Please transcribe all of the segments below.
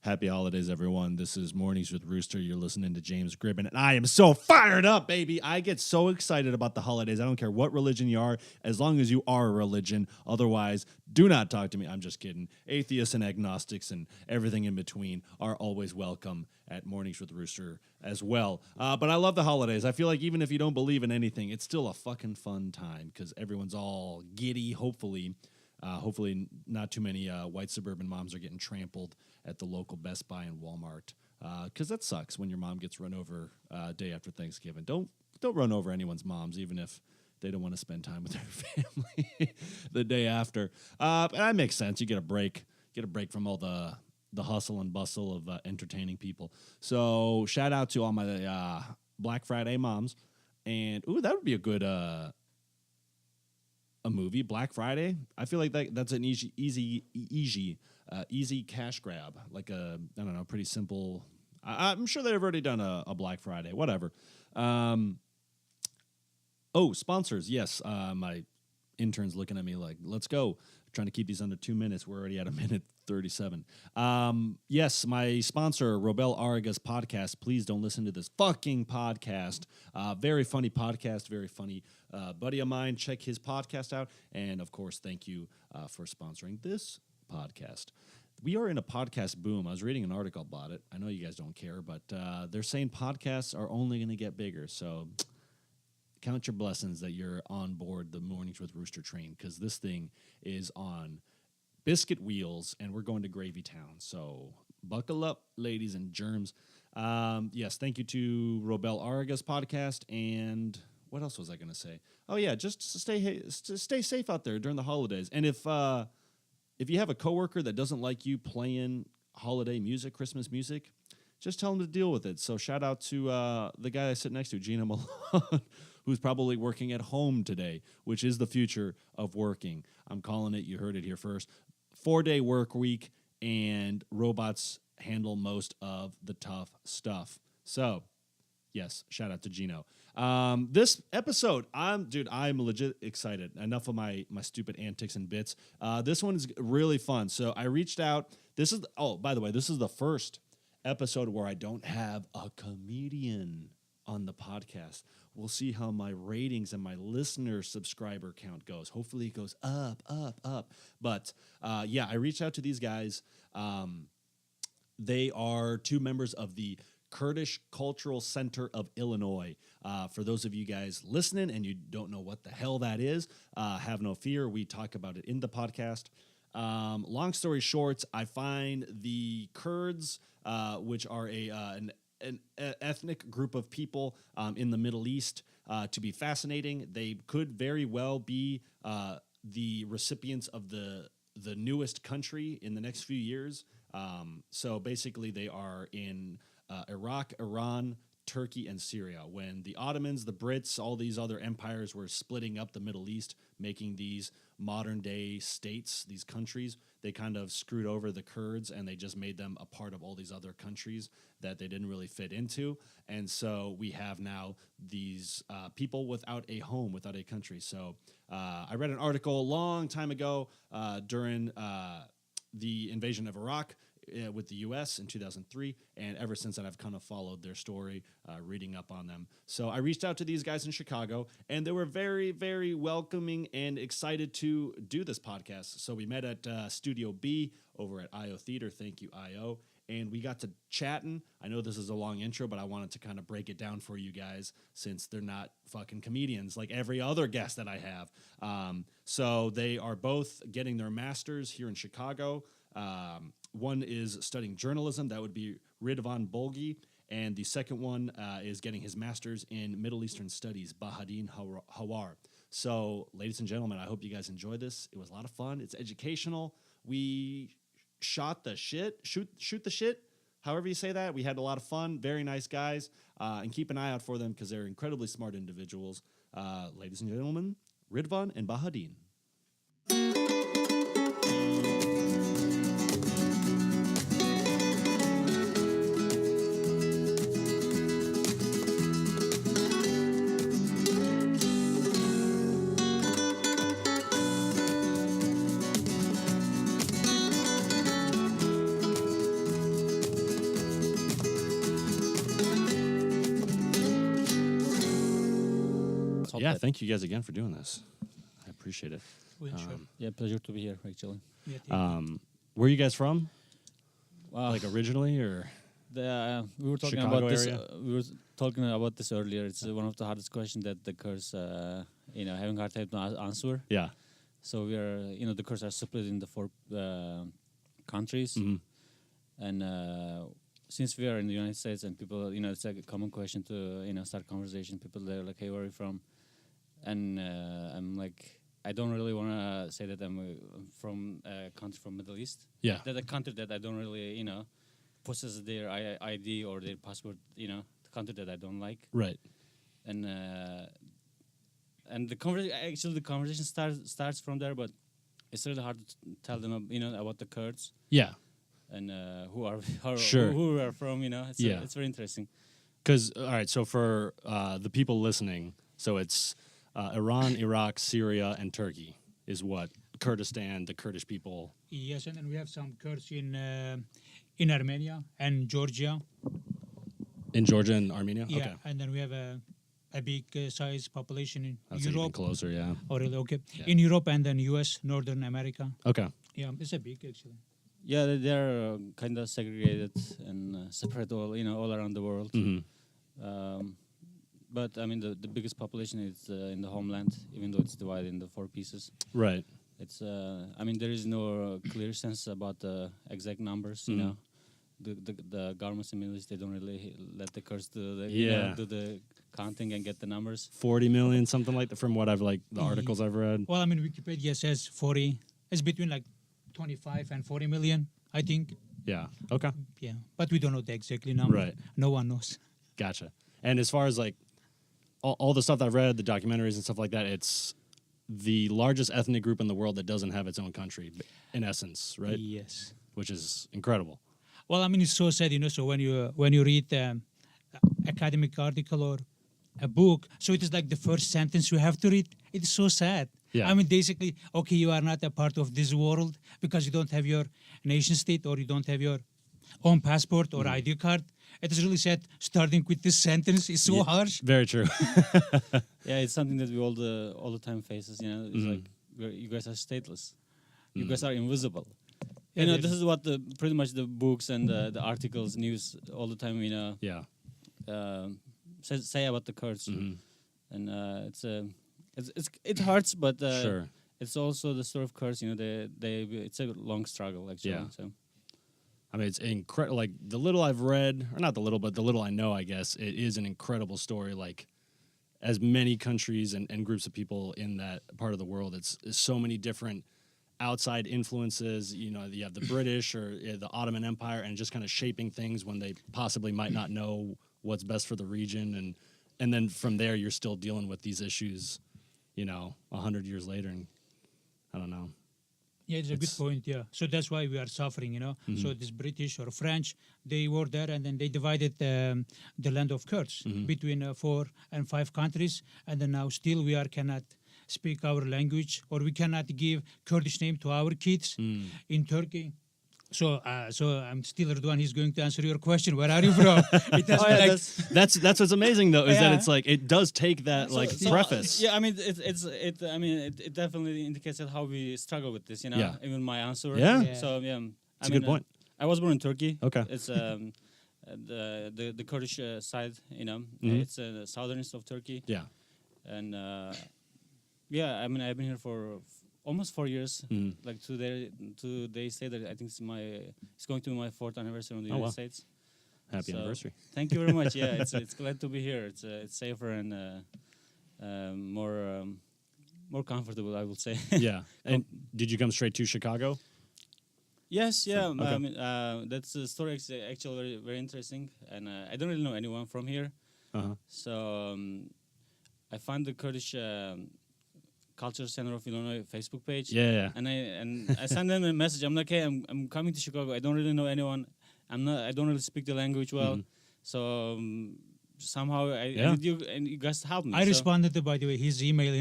Happy holidays, everyone. This is Mornings with Rooster. You're listening to James Gribben, and I am so fired up, baby. I get so excited about the holidays. I don't care what religion you are, as long as you are a religion. Otherwise, do not talk to me. I'm just kidding. Atheists and agnostics and everything in between are always welcome at Mornings with Rooster as well. But I love the holidays. I feel like even if you don't believe in anything, it's still a fucking fun time because everyone's all giddy, hopefully. Hopefully not too many white suburban moms are getting trampled at the local Best Buy and Walmart, because that sucks when your mom gets run over day after Thanksgiving. Don't run over anyone's moms, even if they don't want to spend time with their family the day after. And that makes sense. You get a break from all the hustle and bustle of entertaining people. So shout out to all my Black Friday moms. And that would be a good a movie, Black Friday. I feel like that's an easy cash grab, like I don't know, pretty simple. I'm sure they've already done a Black Friday, whatever. Sponsors, yes. My intern's looking at me like, let's go. Trying to keep these under 2 minutes. We're already at a minute 37. Yes, my sponsor, Robel Araga's podcast. Please don't listen to this fucking podcast. Very funny podcast, very funny buddy of mine. Check his podcast out. And, of course, thank you for sponsoring this podcast. We are in a podcast boom. I was reading an article about it. I know you guys don't care, but they're saying podcasts are only going to get bigger. So count your blessings that you're on board the Mornings with Rooster train, because this thing is on biscuit wheels, and we're going to Gravy Town. So buckle up, ladies and germs. Yes, thank you to Robel Araga's podcast. And what else was I going to say? Oh, yeah, just stay safe out there during the holidays. And if you have a coworker that doesn't like you playing holiday music, Christmas music, just tell them to deal with it. So shout out to the guy I sit next to, Gina Malone, who's probably working at home today, which is the future of working. I'm calling it. You heard it here first. 4-day work week, and robots handle most of the tough stuff. So, yes, shout out to Gino. This episode, I'm legit excited. Enough of my stupid antics and bits. This one is really fun. So I reached out. By the way, this is the first episode where I don't have a comedian on the podcast. We'll see how my ratings and my listener subscriber count goes. Hopefully it goes up. But I reached out to these guys. They are two members of the Kurdish Cultural Center of Illinois. For those of you guys listening and you don't know what the hell that is, have no fear. We talk about it in the podcast. Long story short, I find the Kurds, which are an ethnic group of people in the Middle East, to be fascinating. They could very well be the recipients of the newest country in the next few years. So basically, they are in Iraq, Iran, Turkey, and Syria. When the Ottomans, the Brits, all these other empires were splitting up the Middle East, making these modern-day states, these countries, they kind of screwed over the Kurds, and they just made them a part of all these other countries that they didn't really fit into. And so we have now these people without a home, without a country. So I read an article a long time ago during the invasion of Iraq with the U.S. in 2003, and ever since then I've kind of followed their story, reading up on them. So I reached out to these guys in Chicago, and they were very, very welcoming and excited to do this podcast. So we met at Studio B over at IO Theater. Thank you, IO. And we got to chatting. I know this is a long intro, but I wanted to kind of break it down for you guys since they're not fucking comedians like every other guest that I have. So they are both getting their masters here in Chicago. One is studying journalism. That would be Ridvan Bolgi. And the second one is getting his master's in Middle Eastern Studies, Bahadin Hawar. So, ladies and gentlemen, I hope you guys enjoyed this. It was a lot of fun. It's educational. We shoot the shit, however you say that. We had a lot of fun. Very nice guys. And keep an eye out for them because they're incredibly smart individuals. Ladies and gentlemen, Ridvan and Bahadin. Yeah, thank you guys again for doing this. I appreciate it. Well, sure. Yeah, pleasure to be here, actually. Yeah, thank you. Where are you guys from? Wow. Like originally, or We were talking Chicago about this. area? We were talking about this earlier. It's one of the hardest questions that the Kurds, having a hard time to answer. yeah? So we are, the Kurds are split in the 4 countries, and since we are in the United States and people, it's like a common question to, start conversation. People they're like, "Hey, where are you from?" And I'm like, I don't really want to say that I'm from a country from Middle East. Yeah. That's a country that I don't really, possess their ID or their passport. The country that I don't like. Right. And the conversation starts from there, but it's really hard to tell them, about the Kurds Yeah. and who we are from. It's very interesting. Because all right, so for the people listening, so it's Iran, Iraq, Syria, and Turkey is what Kurdistan, the Kurdish people. Yes, and then we have some Kurds in Armenia and Georgia. In Georgia and Armenia. Yeah, Okay. and then we have a big size population in That's even Europe. closer. Yeah. Oh, really? Okay. Yeah. In Europe and then U.S., Northern America. Okay. Yeah, it's a big actually. Yeah, they're kind of segregated and separate all around the world. But I mean, the biggest population is in the homeland, even though it's divided into 4 pieces. Right. It's there is no clear sense about the exact numbers. The governments in the Middle East, they don't really let the Kurds do the counting and get the numbers. 40 million, something like that, from what I've the articles I've read. Well, I mean, Wikipedia says 40. It's between like 25 and 40 million, I think. Yeah. Okay. Yeah, but we don't know the exactly number. Right. No one knows. Gotcha. And as far as all the stuff I've read, the documentaries and stuff like that, it's the largest ethnic group in the world that doesn't have its own country, in essence, right? Yes. Which is incredible. Well, I mean, it's so sad, So when you read academic article or a book, so it is like the first sentence you have to read. It is so sad. Yeah. I mean, basically, okay, you are not a part of this world because you don't have your nation state or you don't have your own passport or ID card. It is really sad. Starting with this sentence is so harsh. Very true. Yeah, it's something that we all the time faces. It's like you guys are stateless. You guys are invisible. Yeah, This is what pretty much the books and the articles, news all the time. Yeah. Say about the Kurds, and it hurts, but Sure. it's also the story of Kurds. It's a long struggle actually. Yeah. So. I mean, it's incredible. Like the little I've read, or not the little, but the little I know, I guess, it is an incredible story. Like as many countries and groups of people in that part of the world, it's so many different outside influences. You have the British or the Ottoman Empire, and just kind of shaping things when they possibly might not know what's best for the region. And then from there, you're still dealing with these issues, 100 years later. And I don't know. Yeah, it's a good point, yeah. So that's why we are suffering, So this British or French, they were there and then they divided the land of Kurds between 4 and 5 countries. And then now still we cannot speak our language or we cannot give Kurdish name to our kids in Turkey. So I'm still Ridvan. He's going to answer your question. Where are you from? That's what's amazing though, is that Yeah. it's like it does take that preface. Yeah, I mean, it definitely indicates that how we struggle with this. Yeah. Even my answer. Yeah. So yeah, It's a good point. I was born in Turkey. Okay. It's the Kurdish side. It's the southernest of Turkey. Yeah. And yeah, I mean, I've been here for almost 4 years. Like today say that I think it's going to be my 4th anniversary in the United States. Happy anniversary. Thank you very much. Yeah, it's glad to be here. It's safer and more comfortable, I would say. Yeah. And did you come straight to Chicago? Yes, yeah. Okay. I mean, that's the story is actually very, very interesting, and I don't really know anyone from here. So I found the Kurdish Culture Center of Illinois Facebook page. Yeah. And I sent them a message. I'm like, hey, I'm coming to Chicago. I don't really know anyone. I don't really speak the language well. So somehow Yeah. and you guys helped me. I so- responded to, by the way, his email,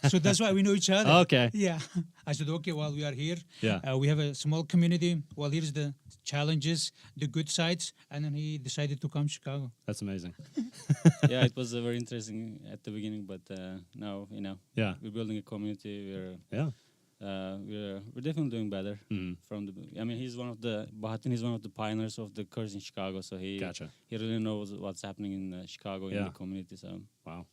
so that's why we know each other. Okay. Yeah. I said, okay, well, we are here. Yeah. We have a small community. Well, here's the challenges, the good sides. And then he decided to come to Chicago. That's amazing. Yeah, it was very interesting at the beginning, but now Yeah. we're building a community. Yeah. We're definitely doing better. Mhm. He's one of the Bahadin. He's one of the pioneers of the Kurds in Chicago. So he Gotcha. he really knows what's happening in Chicago in Yeah. the community. So Wow.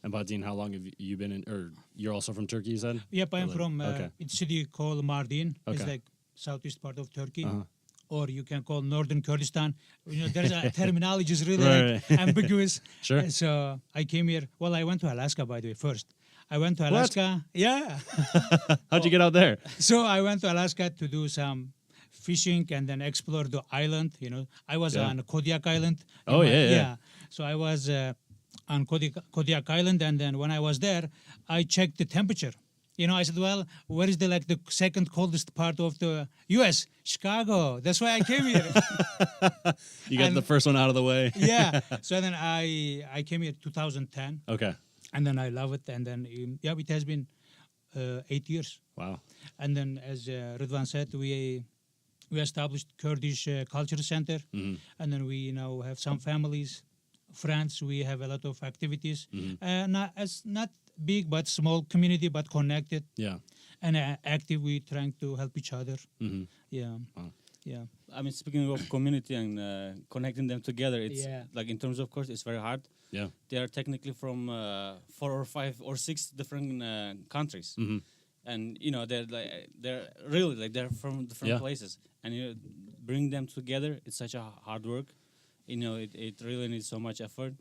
And Bahadin, how long have you been in, or you're also from Turkey, you said? Yep, I'm Or from okay. it's a city called Mardin. It's Okay. like southeast part of Turkey. Uh-huh. Or you can call northern Kurdistan. There's a terminology is really Right, like, ambiguous. Sure. So I came here. Well, I went to Alaska, by the way, first. I went to What? Alaska. Yeah. How'd you get out there? So I went to Alaska to do some fishing and then explore the island. I was Yeah. on Kodiak Island. Oh, yeah. So I was on Kodiak Island, and then when I was there, I checked the temperature. I said, well, where is the second coldest part of the U.S.? Chicago. That's why I came here. You got And- the first one out of the way. Yeah. So then I came here 2010, Okay. and then I love it. And then it has been 8 years. Wow. And then, as Ridvan said, we established Kurdish Culture Center, Mhm. and then we now have some families, friends. We have a lot of activities. Not big but small community, but connected Yeah. and active. We trying to help each other. Hmm. Yeah, Wow. yeah. speaking of community and connecting them together, it's Yeah. like in terms of course it's very hard. Yeah. They are technically from 4 or 5 or 6 different countries. Hmm. And they're really like they're from different Yeah. places, and bring them together. It's such a hard work. It really needs so much effort.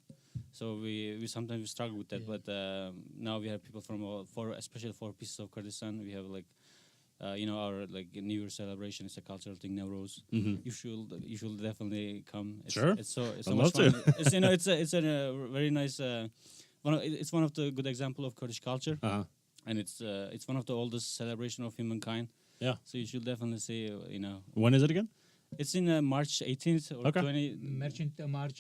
So we sometimes struggle with that. Yeah. But now we have people from especially 4 pieces of Kurdistan. We have our New Year celebration. It's a cultural thing, Nowruz. Hmm. You should definitely come. Sure. It's so I'd much love fun. to. It's a very nice. It's one of the good example of Kurdish culture. Uh-huh. And it's one of the oldest celebration of humankind. Yeah. So you should definitely see. When is it again? It's in March 18th or Okay. March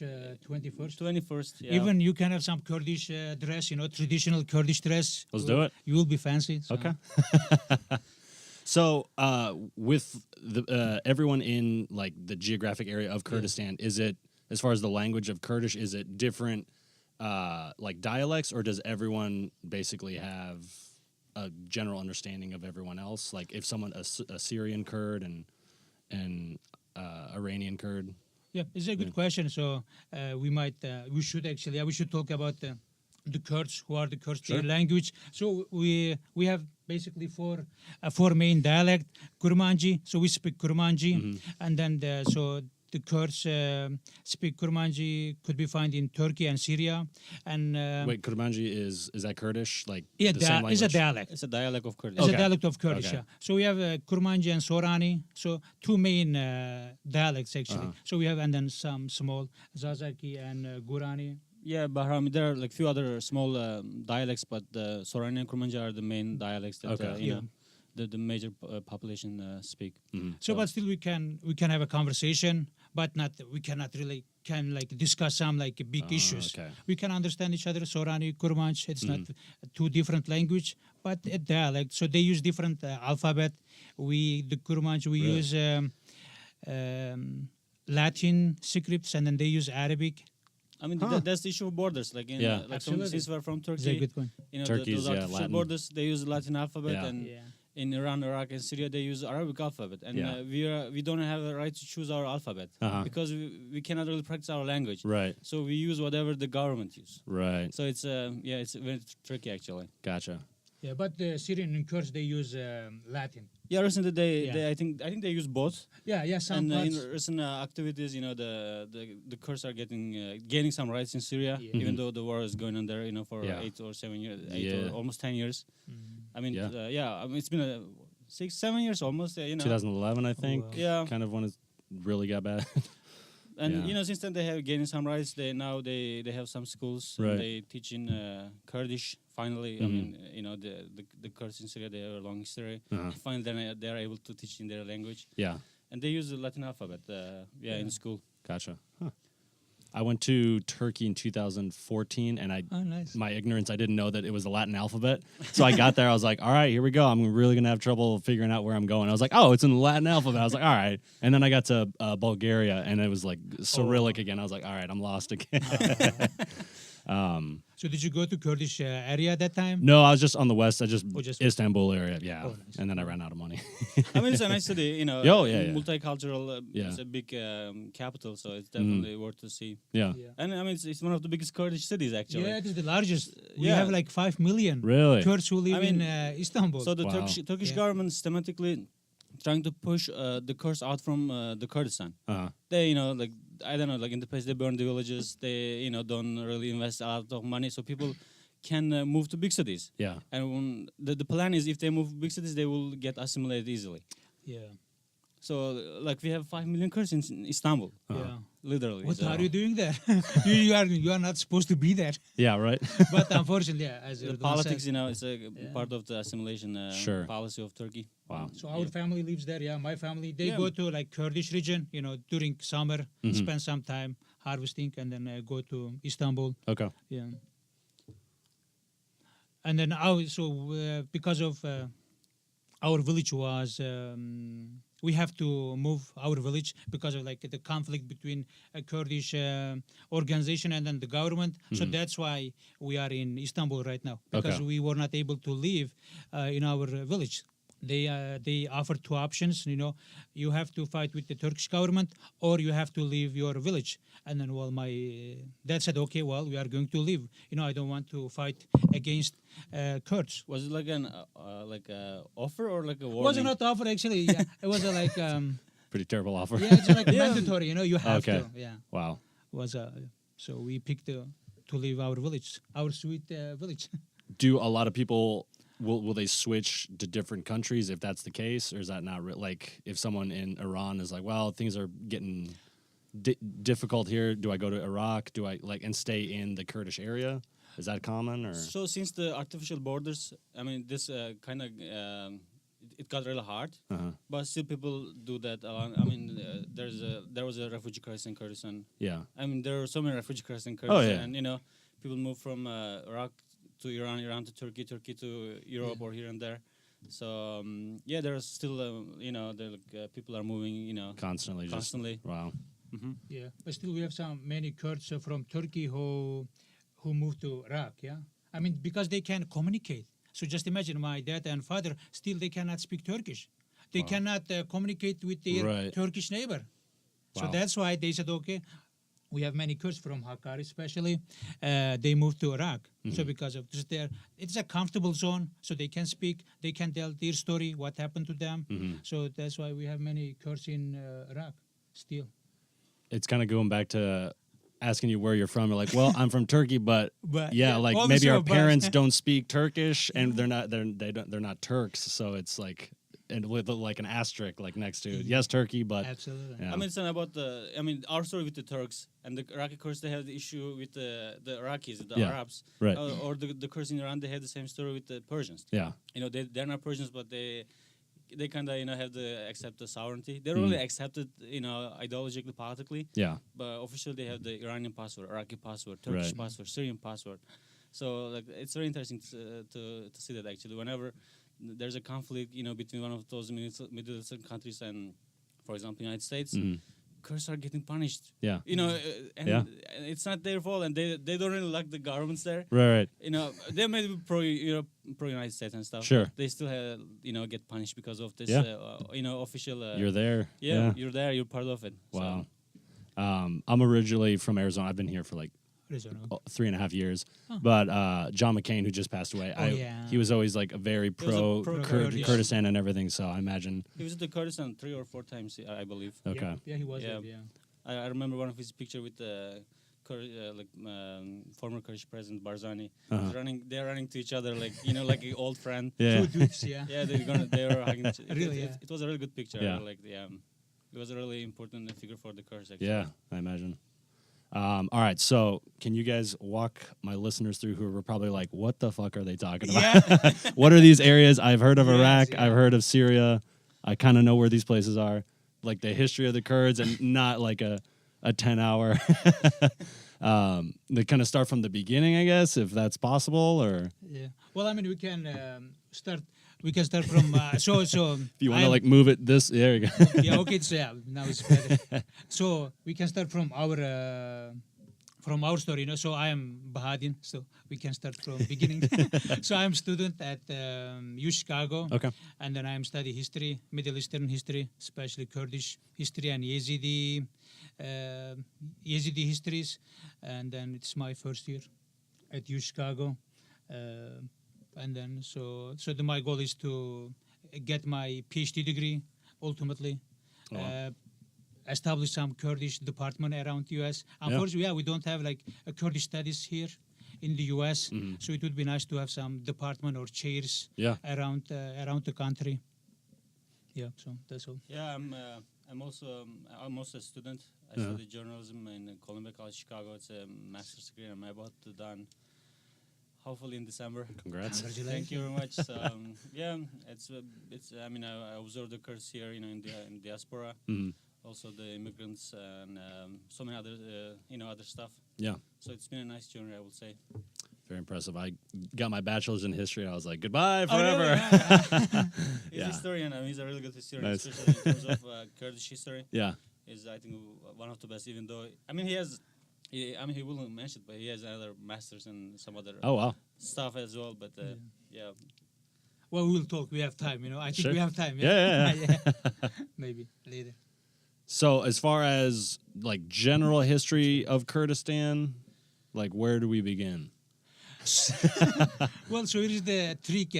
21st. 21st. Yeah. Even you can have some Kurdish dress, traditional Kurdish dress. Let's do it. You will be fancy. So. Okay. So, with everyone in like the geographic area of Kurdistan, is it, as far as the language of Kurdish, is it different like dialects, or does everyone basically have a general understanding of everyone else? Like if someone a Syrian Kurd and Iranian Kurd. Yeah, it's a good question. So we should talk about the Kurds, who are the Kurds, Sure. their language. So we have basically four main dialect. Kurmanji, so we speak Kurmanji, and then the Kurds speak Kurmanji, could be found in Turkey and Syria. And Wait, Kurmanji is that Kurdish? Like yeah, the same it's a language? dialect. It's a dialect of Kurdish. It's Okay. a dialect of Kurdish. Okay. Yeah. So we have Kurmanji and Sorani. So two main dialects actually. Uh-huh. So we have, and then some small Zazaki and Gurani. Yeah, Bahrami. There are like few other small dialects, but Sorani and Kurmanji are the main dialects that Okay. the major population speak. So, but still we can have a conversation, but we cannot really discuss some big issues. Okay. We can understand each other. Sorani, Kurmanj, it's not two different language, but a dialect. So they use different alphabet. The Kurmanj, we Really? use Latin scripts, and then they use Arabic. I mean, Huh. that's the issue of borders. Like, Yeah. Absolutely. since we're from It's a Turkey, good point. Turkey's, those yeah, artificial Latin. borders, they use Latin alphabet, Yeah. and Yeah. in Iran, Iraq, and Syria, they use Arabic alphabet, and Yeah. we don't have a right to choose our alphabet Uh-huh. because we cannot really practice our language. Right. So we use whatever the government use. Right. So it's it's very tricky actually. Gotcha. Yeah, but the Syrian and Kurds, they use Latin. Yeah, recently Yeah. I think they use both. Yeah, some And in parts. recent activities, the Kurds are gaining some rights in Syria, Yeah. even though the war is going on there, for Yeah. 8 or 7 years, Yeah. or almost 10 years. I mean, Yeah. I mean, it's been 6, 7 years almost. 2011, I think. wow. Yeah. Kind of when it really got bad. And Yeah. since then they have gaining some rights. They have some schools. Right. And they teach in Kurdish. Finally, I Mhm. mean, the Kurds in Syria, they have a long history. Uh-huh. Finally, they are able to teach in their language, Yeah. and they use the Latin alphabet. In school. Gotcha. Huh. I went to Turkey in 2014, and nice. my ignorance, I didn't know that it was the Latin alphabet. So I got there, I was like, all right, here we go. I'm really going to have trouble figuring out where I'm going. I was like, oh, it's in the Latin alphabet. I was like, all right. And then I got to Bulgaria, and it was like Cyrillic again. I was like, all right, I'm lost again. So did you go to Kurdish area at that time? No, I was just on the west. I just just- Istanbul area, yeah. Oh, nice. And then I ran out of money. I mean, it's a nice city, you know. Multicultural. It's a big capital, so it's definitely worth to see. Yeah. And I mean, it's one of the biggest Kurdish cities actually. Yeah, it is the largest. We Yeah. have like 5 million Really? Kurds who live in Istanbul. So the Wow. Turkish Yeah. government systematically trying to push the Kurds out from the Kurdistan. Uh-huh. They, you know, like I don't know, like in the past they burn the villages. They, you know, don't really invest a lot of money, so people can move to big cities. Yeah. And when the plan is if they move to big cities, they will get assimilated easily. yeah. So like we have 5 million Kurds in Istanbul, Yeah. literally. What so. are you doing there? you are not supposed to be there. Yeah, right? But unfortunately, as The Ridvan politics, said, you know, it's a part of the assimilation Sure. policy of Turkey. Wow. So our family lives there. Yeah, my family. They Yeah. go to like Kurdish region. You know, during summer, spend some time harvesting, and then go to Istanbul. Okay. Yeah. And then because of our village was we have to move our village because of like the conflict between a Kurdish organization and then the government. So that's why we are in Istanbul right now, because Okay. we were not able to live in our village. They offer 2 options. You know, you have to fight with the Turkish government, or you have to leave your village. And then, well, my dad said, okay, well, we are going to leave. You know, I don't want to fight against Kurds. Was it like an offer or like a It warning? was not offer actually. Yeah, it was like Pretty terrible offer. yeah, it's like mandatory. You know, you have Okay. to. Yeah, Wow. was so we picked to leave our village, our sweet village. Do a lot of people will they switch to different countries if that's the case, or is that not like if someone in Iran is like, well, things are getting difficult here, do I go to Iraq? Do I like and stay in the Kurdish area? Is that common or? So since the artificial borders, I mean, this kind of it got really hard, but still people do that. I mean, there was a refugee crisis in Kurdistan. Yeah. I mean, there are so many refugee crises in Kurdistan, yeah. and you know, people move from Iraq to Iran, Iran to Turkey, Turkey to Europe or here and there. So yeah, there's still you know, people are moving, you know, Constantly. Wow. Yeah, but still we have many Kurds from Turkey who moved to Iraq. Yeah, I mean because they can communicate. So just imagine my dad and father still they cannot speak Turkish. They cannot communicate with their Turkish neighbor. So that's why they said, okay, we have many Kurds from Hakkari especially. They moved to Iraq. So because of this, it's a comfortable zone. So they can speak, they can tell their story, what happened to them. So that's why we have many Kurds in Iraq still. It's kind of going back to asking you where you're from. You're like, well, I'm from Turkey, but yeah, like maybe our parents don't speak Turkish, and they're not Turks, so it's like, and with like an asterisk like next to yes, Turkey, but Absolutely. yeah. I mean, it's not about our story with the Turks and the Iraqi Kurds. They have the issue with the Iraqis, the Arabs, right. or the Kurds in Iran. They have the same story with the Persians. Yeah. You know, they're not Persians, but they kind of, you know, have to accept the sovereignty. They don't really accept it, you know, ideologically, politically. Yeah. But officially, they have the Iranian passport, Iraqi passport, Turkish passport, Syrian passport. So, like, it's very interesting to see that actually. Whenever there's a conflict, you know, between one of those Middle Eastern countries and, for example, United States, Kurds are getting punished. Yeah. You know, and it's not their fault, and they don't really like the governments there. Right. You know, they may be pro United States and stuff. Sure. They still have, you know, get punished because of this. You know, official. You're there. Yeah, you're there. You're part of it. Wow. So. I'm originally from Arizona. I've been here for like 3.5 years. But John McCain, who just passed away, he was always like a very pro Kurdistan and everything. So I imagine he was at the Kurdistan 3 or 4 times, I believe. Okay. Yeah, he was. Yeah. I remember one of his picture with the former Kurdish president Barzani. They're running to each other like, you know, like an old friend. Yeah. Two dudes, yeah. Yeah, they were hugging. Really, it was a really good picture. Yeah. Like it was a really important figure for the Kurds. Actually. Yeah, I imagine. All right, so can you guys walk my listeners through who were probably like, what the fuck are they talking about? Yeah. What are these areas? I've heard of Iraq. Yeah. I've heard of Syria. I kind of know where these places are. Like the history of the Kurds and not like a a 10-hour. They kind of start from the beginning, I guess, if that's possible, or Yeah. Well, I mean, we can start. We can start from so. if you want to like move it this. There you go. Yeah. Okay. So yeah, now it's better. So we can start from our story. So I am Bahadin. So we can start from beginning. So I'm student at U Chicago. Okay. And then I'm study history, Middle Eastern history, especially Kurdish history and Yazidi histories. And then it's my first year at U Chicago. And then my goal is to get my PhD degree ultimately. Establish some Kurdish department around U.S. Unfortunately, we don't have like a Kurdish studies here in the U.S. So it would be nice to have some department or chairs around the country. Yeah, so that's all. Yeah, I'm also a student. I study journalism in Columbia College, Chicago. It's a master's degree. I'm about to done. Hopefully in December. Congrats. Thank you very much. So, it's. I mean, I observe the Kurds here, in the diaspora. Also the immigrants and so many other, other stuff. Yeah. So it's been a nice journey, I would say. Very impressive. I got my bachelor's in history. And I was like, goodbye forever. He's a historian. I mean, he's a really good historian, especially in terms of Kurdish history. Yeah. He's, I think, one of the best, even though, I mean, he wouldn't mention it, but he has another master's and some other stuff as well. But, yeah. Well, we'll talk. We have time, I think we have time. Yeah. Maybe later. So as far as like general history of Kurdistan, like where do we begin? Well, so it is the trick.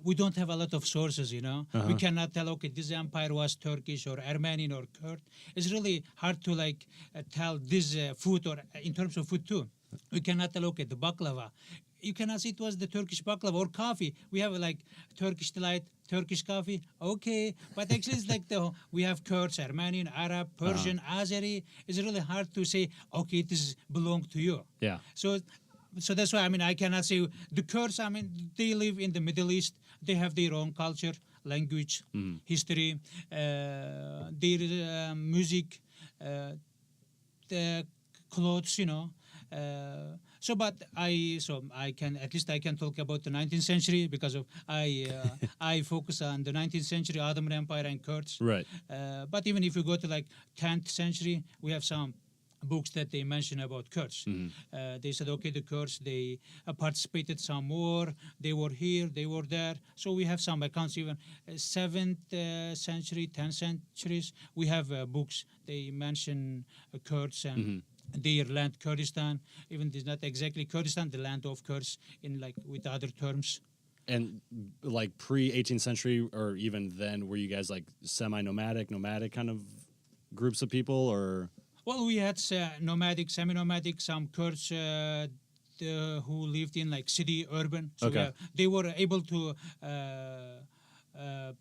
We don't have a lot of sources, We cannot tell, okay, this empire was Turkish or Armenian or Kurd. It's really hard to tell this food, or in terms of food too. We cannot tell, okay, the baklava. You cannot say it was the Turkish baklava or coffee. We have Turkish delight, Turkish coffee. Okay, but actually it's we have Kurds, Armenian, Arab, Persian, Azeri. It's really hard to say, okay, this belongs to you. Yeah. So that's why, I cannot say the Kurds, they live in the Middle East. They have their own culture, language, history, their music, the clothes, but I can talk about the 19th century because of I focus on the 19th century Ottoman Empire and Kurds. Right. But even if you go to 10th century, we have some books that they mention about Kurds. They said, okay, the Kurds, they participated some war, they were here, they were there. So we have some accounts, even 7th century, 10th centuries. We have books, they mention Kurds and their land, Kurdistan. Even it's not exactly Kurdistan, the land of Kurds, in with other terms. And pre-18th century, or even then, were you guys nomadic kind of groups of people, or? Well, we had nomadic, semi-nomadic, some Kurds who lived in city, urban. So they were able to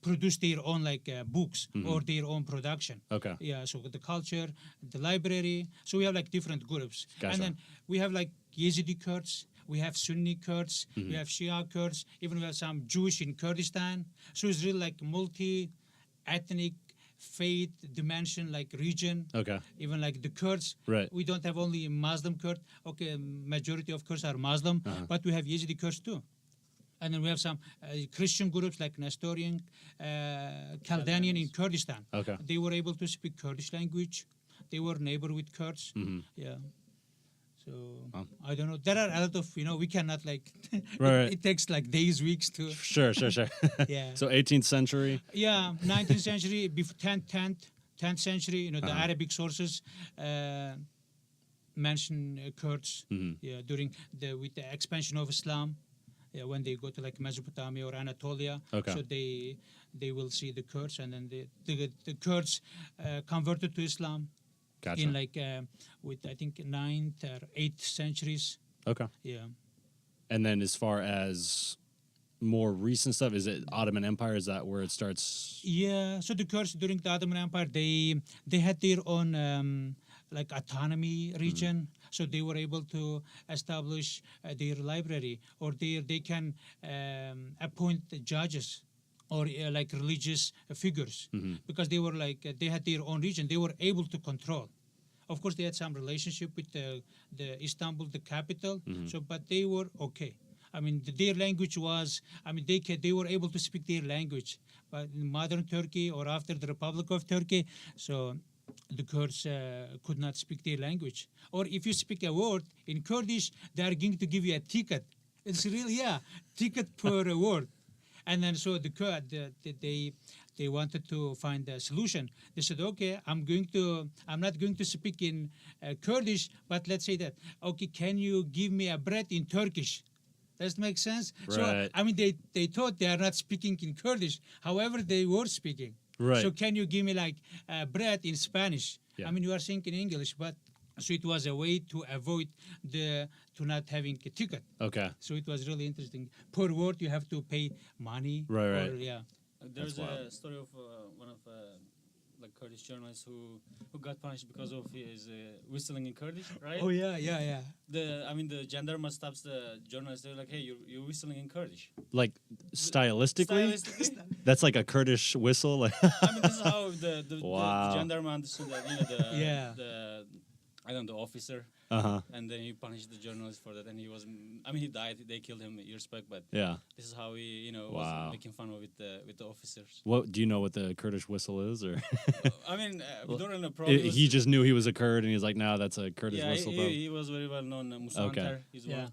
produce their own books or their own production. Okay. Yeah. So the culture, the library. So we have different groups. Gotcha. And then we have Yazidi Kurds. We have Sunni Kurds. We have Shia Kurds. Even we have some Jewish in Kurdistan. So it's really multi-ethnic, faith dimension, region. Okay. Even the Kurds. Right. We don't have only Muslim Kurd. Okay, majority of Kurds are Muslim, but we have Yazidi Kurds too. And then we have some Christian groups like Nestorian, Chaldean in Kurdistan. Okay. They were able to speak Kurdish language. They were neighbor with Kurds. Yeah. So I don't know. There are a lot of, we cannot right. It takes days, weeks to. Sure. Yeah. So 18th century. Yeah, 19th century, 10th century. The Arabic sources mention Kurds. Yeah, during with the expansion of Islam. Yeah, when they go to Mesopotamia or Anatolia, so they will see the Kurds, and then the Kurds converted to Islam. Gotcha. In with I think 9th or 8th centuries. Okay. Yeah. And then as far as more recent stuff, is it Ottoman Empire? Is that where it starts? Yeah. So the Kurds during the Ottoman Empire, they had their own autonomy region. So they were able to establish their library, or they can appoint the judges or religious figures, because they were they had their own region. They were able to control. Of course, they had some relationship with the Istanbul, the capital. So, but they were okay. I mean, their language was. I mean, they were able to speak their language. But in modern Turkey or after the Republic of Turkey, so the Kurds could not speak their language. Or if you speak a word in Kurdish, they are going to give you a ticket. It's really ticket per word. And then so they wanted to find a solution. They said, okay, I'm not going to speak in Kurdish, but let's say that, okay, can you give me a bread in Turkish? Does that make sense? Right. So, I mean, they thought they are not speaking in Kurdish. However, they were speaking. Right. So can you give me like bread in Spanish? Yeah. I mean, you are saying in English, but so it was a way to avoid to not having a ticket. Okay. So it was really interesting. Per word, you have to pay money. Right, right. Yeah. There's wild. a story of one of like Kurdish journalists who got punished because of his whistling in Kurdish, right? Oh yeah. The gendarme stops the journalist. They're like, "Hey, you're whistling in Kurdish." Like stylistically, Stylistically, that's like a Kurdish whistle. Like I mean, this is how the Wow. gendarme understood that. The officer, and then he punished the journalist for that, and he was. I mean, he died. They killed him. Years back, but yeah. this is how he, Wow. was making fun of with the officers. What do you know what the Kurdish whistle is, or I mean, we don't know. Probably he just knew he was a Kurd and he's like, no, that's a Kurdish whistle. Bro. he was very well known. Musa Okay. Antar. He's one Yeah.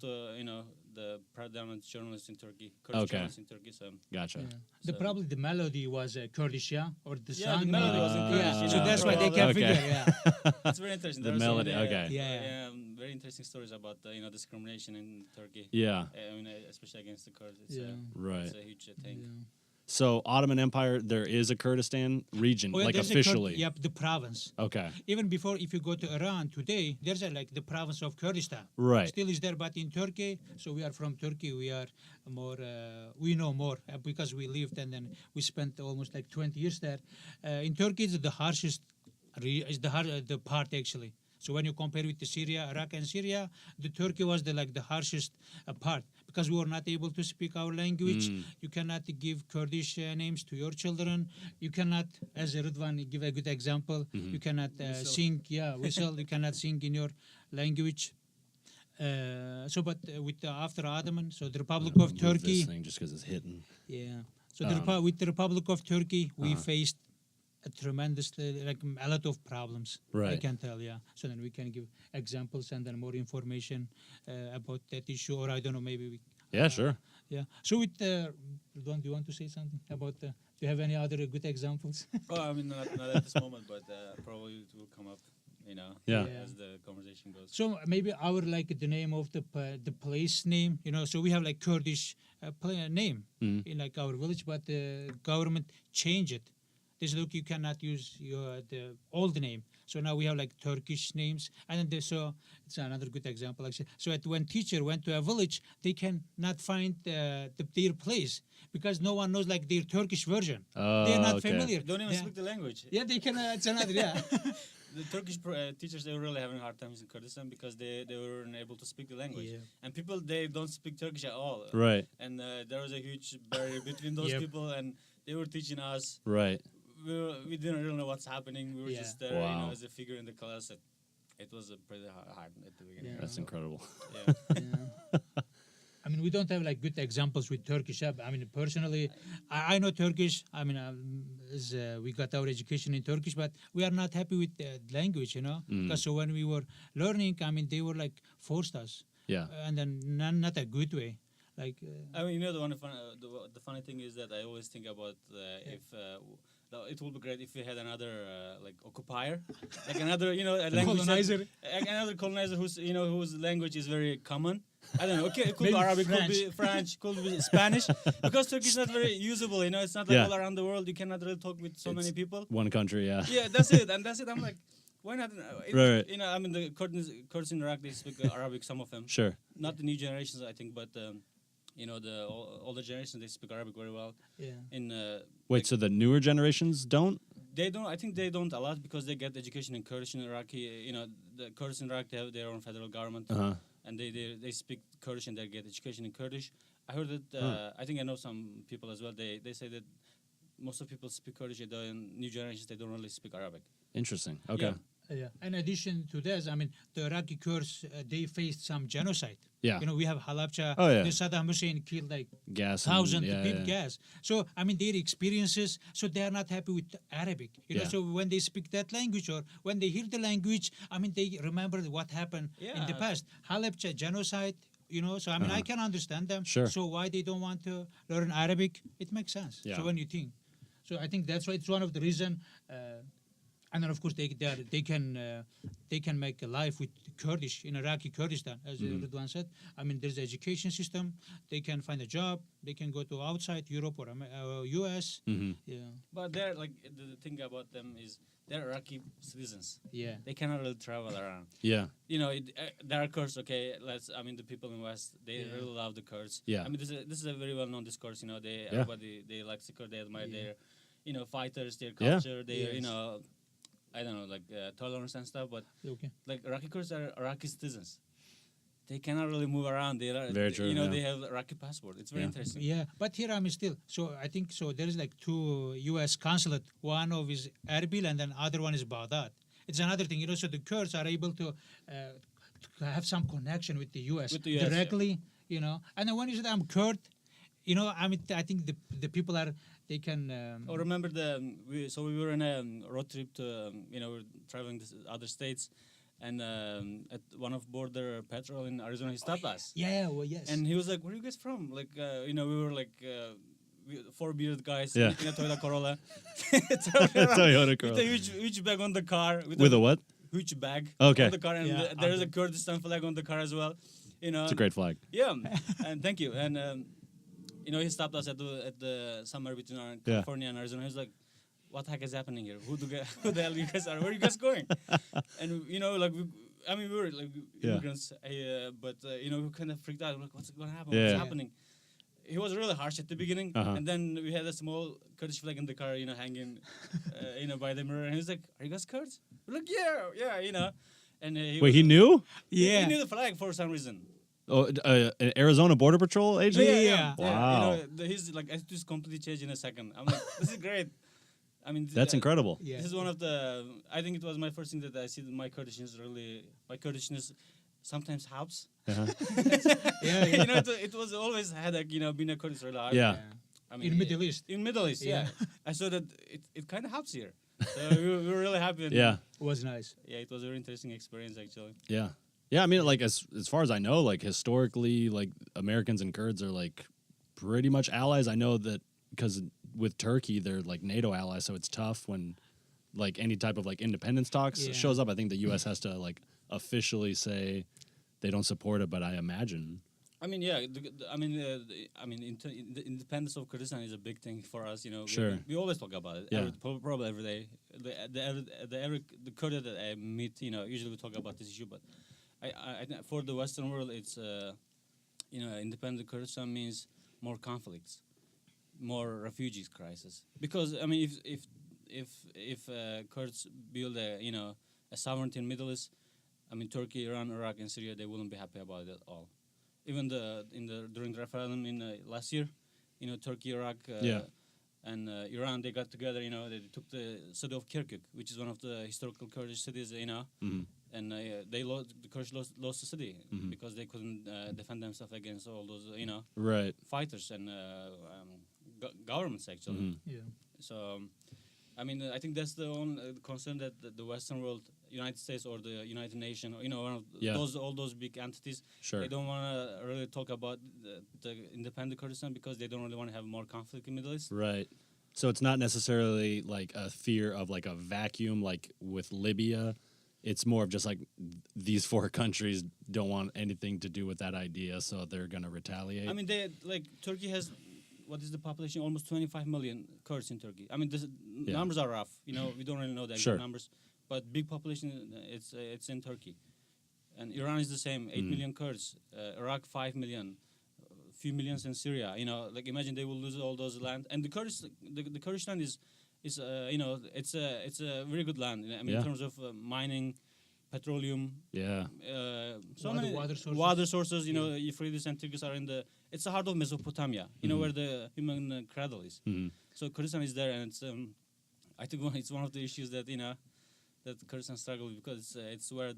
of the predominant journalists in Turkey. Kurdish journalists in Turkey. So Gotcha. The probably the melody was Kurdish, or the Yeah, song the melody was in Kurdish, Yeah. you So know, that's why they so- can Okay. figure. Yeah. it's very interesting. The There are so melody, many, okay. Yeah. very interesting stories about discrimination in Turkey. Yeah. I mean, especially against the Kurds. It's, Yeah. Right. it's a huge thing. Yeah. So Ottoman Empire, there is a Kurdistan region, Oh, yeah, like there's a officially. Yep, the province. Okay. Even before, if you go to Iran today, there's like the province of Kurdistan. Right. Still is there, but in Turkey, so we are from Turkey, we are more, we know more because we lived and then we spent almost like 20 years there. In Turkey, it's the harshest, the part actually. So when you compare with the Syria, Iraq and Syria, the Turkey was the harshest part because we were not able to speak our language. You cannot give Kurdish names to your children. You cannot, as Ridvan give a good example, you cannot sing, whistle. You cannot sing in your language. But with the after Ottoman, so the Republic of Move Turkey, this thing just because it's hitting. yeah. So with the Republic of Turkey, we faced a tremendous, a lot of problems. I Right. can tell, yeah. So then we can give examples and then more information about that issue, or I don't know, maybe we. Yeah, sure. Yeah. So with Ridwan, do you want to say something about? Do you have any other good examples? Oh, I mean, not at this moment, but probably it will come up. Yeah. As the conversation goes. So maybe our the name of the place name, So we have like Kurdish name in like our village, but the government changed it. They said, look, you cannot use the old name. So now we have like Turkish names, and then so it's another good example. Actually, so when teacher went to a village, they cannot find their place because no one knows like their Turkish version. Oh, They're not okay. familiar. Don't even Yeah. speak the language. Yeah, they can. It's another. Yeah. The Turkish teachers, they were really having hard times in Kurdistan because they weren't able to speak the language. Yeah. And people, they don't speak Turkish at all. Right. And there was a huge barrier between those Yep. people, and they were teaching us. Right. We didn't really know what's happening. We were Yeah. just there, Wow. as a figure in the class. It was pretty hard at the beginning. Yeah. That's incredible. Yeah. Yeah. I mean, we don't have like good examples with Turkish. I mean, personally, I know Turkish. I mean, we got our education in Turkish, but we are not happy with the language, Because so when we were learning, I mean, they were like forced us, Yeah. and then not a good way. Like, I mean, the funny thing is that I always think about if it would be great if we had another like occupier, like another a language colonizer. another colonizer whose language is very common. I don't know. Okay, it could be Maybe Arabic, French. could be French, could be Spanish, because Turkish is not very usable. It's not like Yeah. all around the world. You cannot really talk with so many people. One country, yeah. Yeah, that's it. I'm like, why not? Right. I mean, the Kurds in Iraq, they speak Arabic. Some of them, Sure. not the new generations, I think, but the older generations, they speak Arabic very well. Yeah. In Wait, so the newer generations don't? they don't. I think they don't a lot because they get education in Kurdish and Iraqi. The Kurds in Iraq, they have their own federal government, and they speak Kurdish and they get education in Kurdish. I heard that. I think I know some people as well. They say that most of people speak Kurdish. In new generations, they don't really speak Arabic. Interesting. Okay. Yeah. In addition to this, I mean, the Iraqi Kurds, they faced some genocide. Yeah. You know, we have Halabja. Oh, yeah. The Saddam Hussein killed like Gas and- thousands yeah, of people, yeah. gas. So, I mean, their experiences, so they are not happy with Arabic. You know, Yeah. so when they speak that language or when they hear the language, I mean, they remember what happened in the Yeah. past. Halabja genocide, you know, so I mean, I can understand them. Sure. So why they don't want to learn Arabic, it makes sense. Yeah. So when you think. So I think that's why it's one of the reason. And then of course they can make a life with Kurdish in Iraqi Kurdistan, as Ridwan said. I mean, there's an education system. They can find a job. They can go to outside Europe or US. Yeah, But they're like the thing about them is they're Iraqi citizens. yeah, They cannot really travel around. Yeah. You know, there are Kurds. Okay, I mean, the people in West, they Yeah. really love the Kurds. Yeah. I mean, this is a very well known discourse. You know, Yeah. everybody they like the Kurds. They admire Yeah. their, you know, fighters, their Yeah. culture, their you Yes. know, I don't know, like tolerance and stuff. But okay. like Iraqi Kurds are Iraqi citizens. They cannot really move around. They are Very true, You know, yeah. they have Iraqi passport. It's very Yeah. interesting. Yeah, but here I'm still. So I think so. There is like two U.S. consulate. One of is Erbil, and then other one is Baghdad. It's another thing, you know. So the Kurds are able to have some connection with the U.S. With the US, yeah. directly, you know. And then when you say I'm Kurd, you know, I mean, I think the people are they can. Oh, remember we were in a road trip to you know, we're traveling to other states, and at one of border patrol in Arizona, he stopped us. Yeah, well, yes. And he was like, "Where are you guys from?" Like, you know, we were like four bearded guys Yeah. in a Toyota Corolla, traveling around Toyota with Corolla. a huge bag on the car, With a what? huge bag Okay. on the car, and Yeah, there's a Kurdistan flag on the car as well. You know, It's a great flag. yeah, and thank you. And you know, he stopped us at the somewhere between California and Arizona. He was like, "What the heck is happening here? Who the hell you guys are? Where are you guys going?" And you know, like we were like Yeah. immigrants, but you know, we kind of freaked out. We're like, what's going to happen? Yeah. What's happening? He was really harsh at the beginning, Uh-huh. and then we had a small Kurdish flag in the car, you know, hanging, you know, by the mirror. And he was like, "Are you guys Kurds?" We're like, "Yeah, you know." And Wait, he knew? yeah. he knew the flag for some reason. Oh, an Arizona Border Patrol agent? Yeah. Wow. You know, he's like, I just completely changed in a second. I'm like, this is great. I mean, That's incredible. Yeah. This is one of the. I think it was my first thing that I see that my Kurdishness sometimes helps. Uh-huh. Yeah, You know, it was always headache. You know, being a Kurdish really hard. Yeah. I mean, In Middle East. In Middle East, yeah. Yeah. I saw that it kind of helps here. So we were really happy. And Yeah. Was nice. Yeah, it was a very interesting experience actually. Yeah. Yeah, I mean, like, as far as I know, like, historically, like, Americans and Kurds are, like, pretty much allies. I know that because with Turkey, they're, like, NATO allies, so it's tough when, like, any type of, like, independence talks Yeah. shows up. I think the U.S. has to, like, officially say they don't support it, but I imagine. I mean, yeah. The independence of Kurdistan is a big thing for us. You know, Sure. we always talk about it. Yeah. Probably every day. The Kurd that I meet, you know, usually we talk about this issue. But I think for the Western world, it's you know, independent Kurdistan means more conflicts, more refugees crisis. Because I mean, if Kurds build a sovereignty in Middle East, I mean, Turkey, Iran, Iraq, and Syria, they wouldn't be happy about it at all. Even during the referendum in last year, you know, Turkey, Iraq, and Iran, they got together. You know, they took the city of Kirkuk, which is one of the historical Kurdish cities. You know, and the Kurds lost the city because they couldn't defend themselves against all those Right. fighters and governments actually. Yeah. So. I mean, I think that's the only concern that the Western world, United States or the United Nations, you know, one of all those big entities, Sure. they don't want to really talk about the independent Kurdistan because they don't really want to have more conflict in the Middle East. Right. So it's not necessarily like a fear of like a vacuum like with Libya. It's more of just like these four countries don't want anything to do with that idea, so they're going to retaliate. I mean, Turkey has, what is the population? Almost 25 million Kurds in Turkey. I mean, numbers are rough. You know, we don't really know the exact Sure. numbers, but big population. It's in Turkey, and Iran is the same. 8 million Kurds. Iraq 5 million. Few millions in Syria. You know, like imagine they will lose all those land. And the Kurdish land is you know, it's a very good land. I mean, in terms of mining, petroleum. yeah. So many Water sources. sources. You know, Euphrates and Tigris are in the. It's the heart of Mesopotamia. You know where the human cradle is. So Kurdistan is there, and it's I think it's one of the issues that that Kurdistan struggle because it's where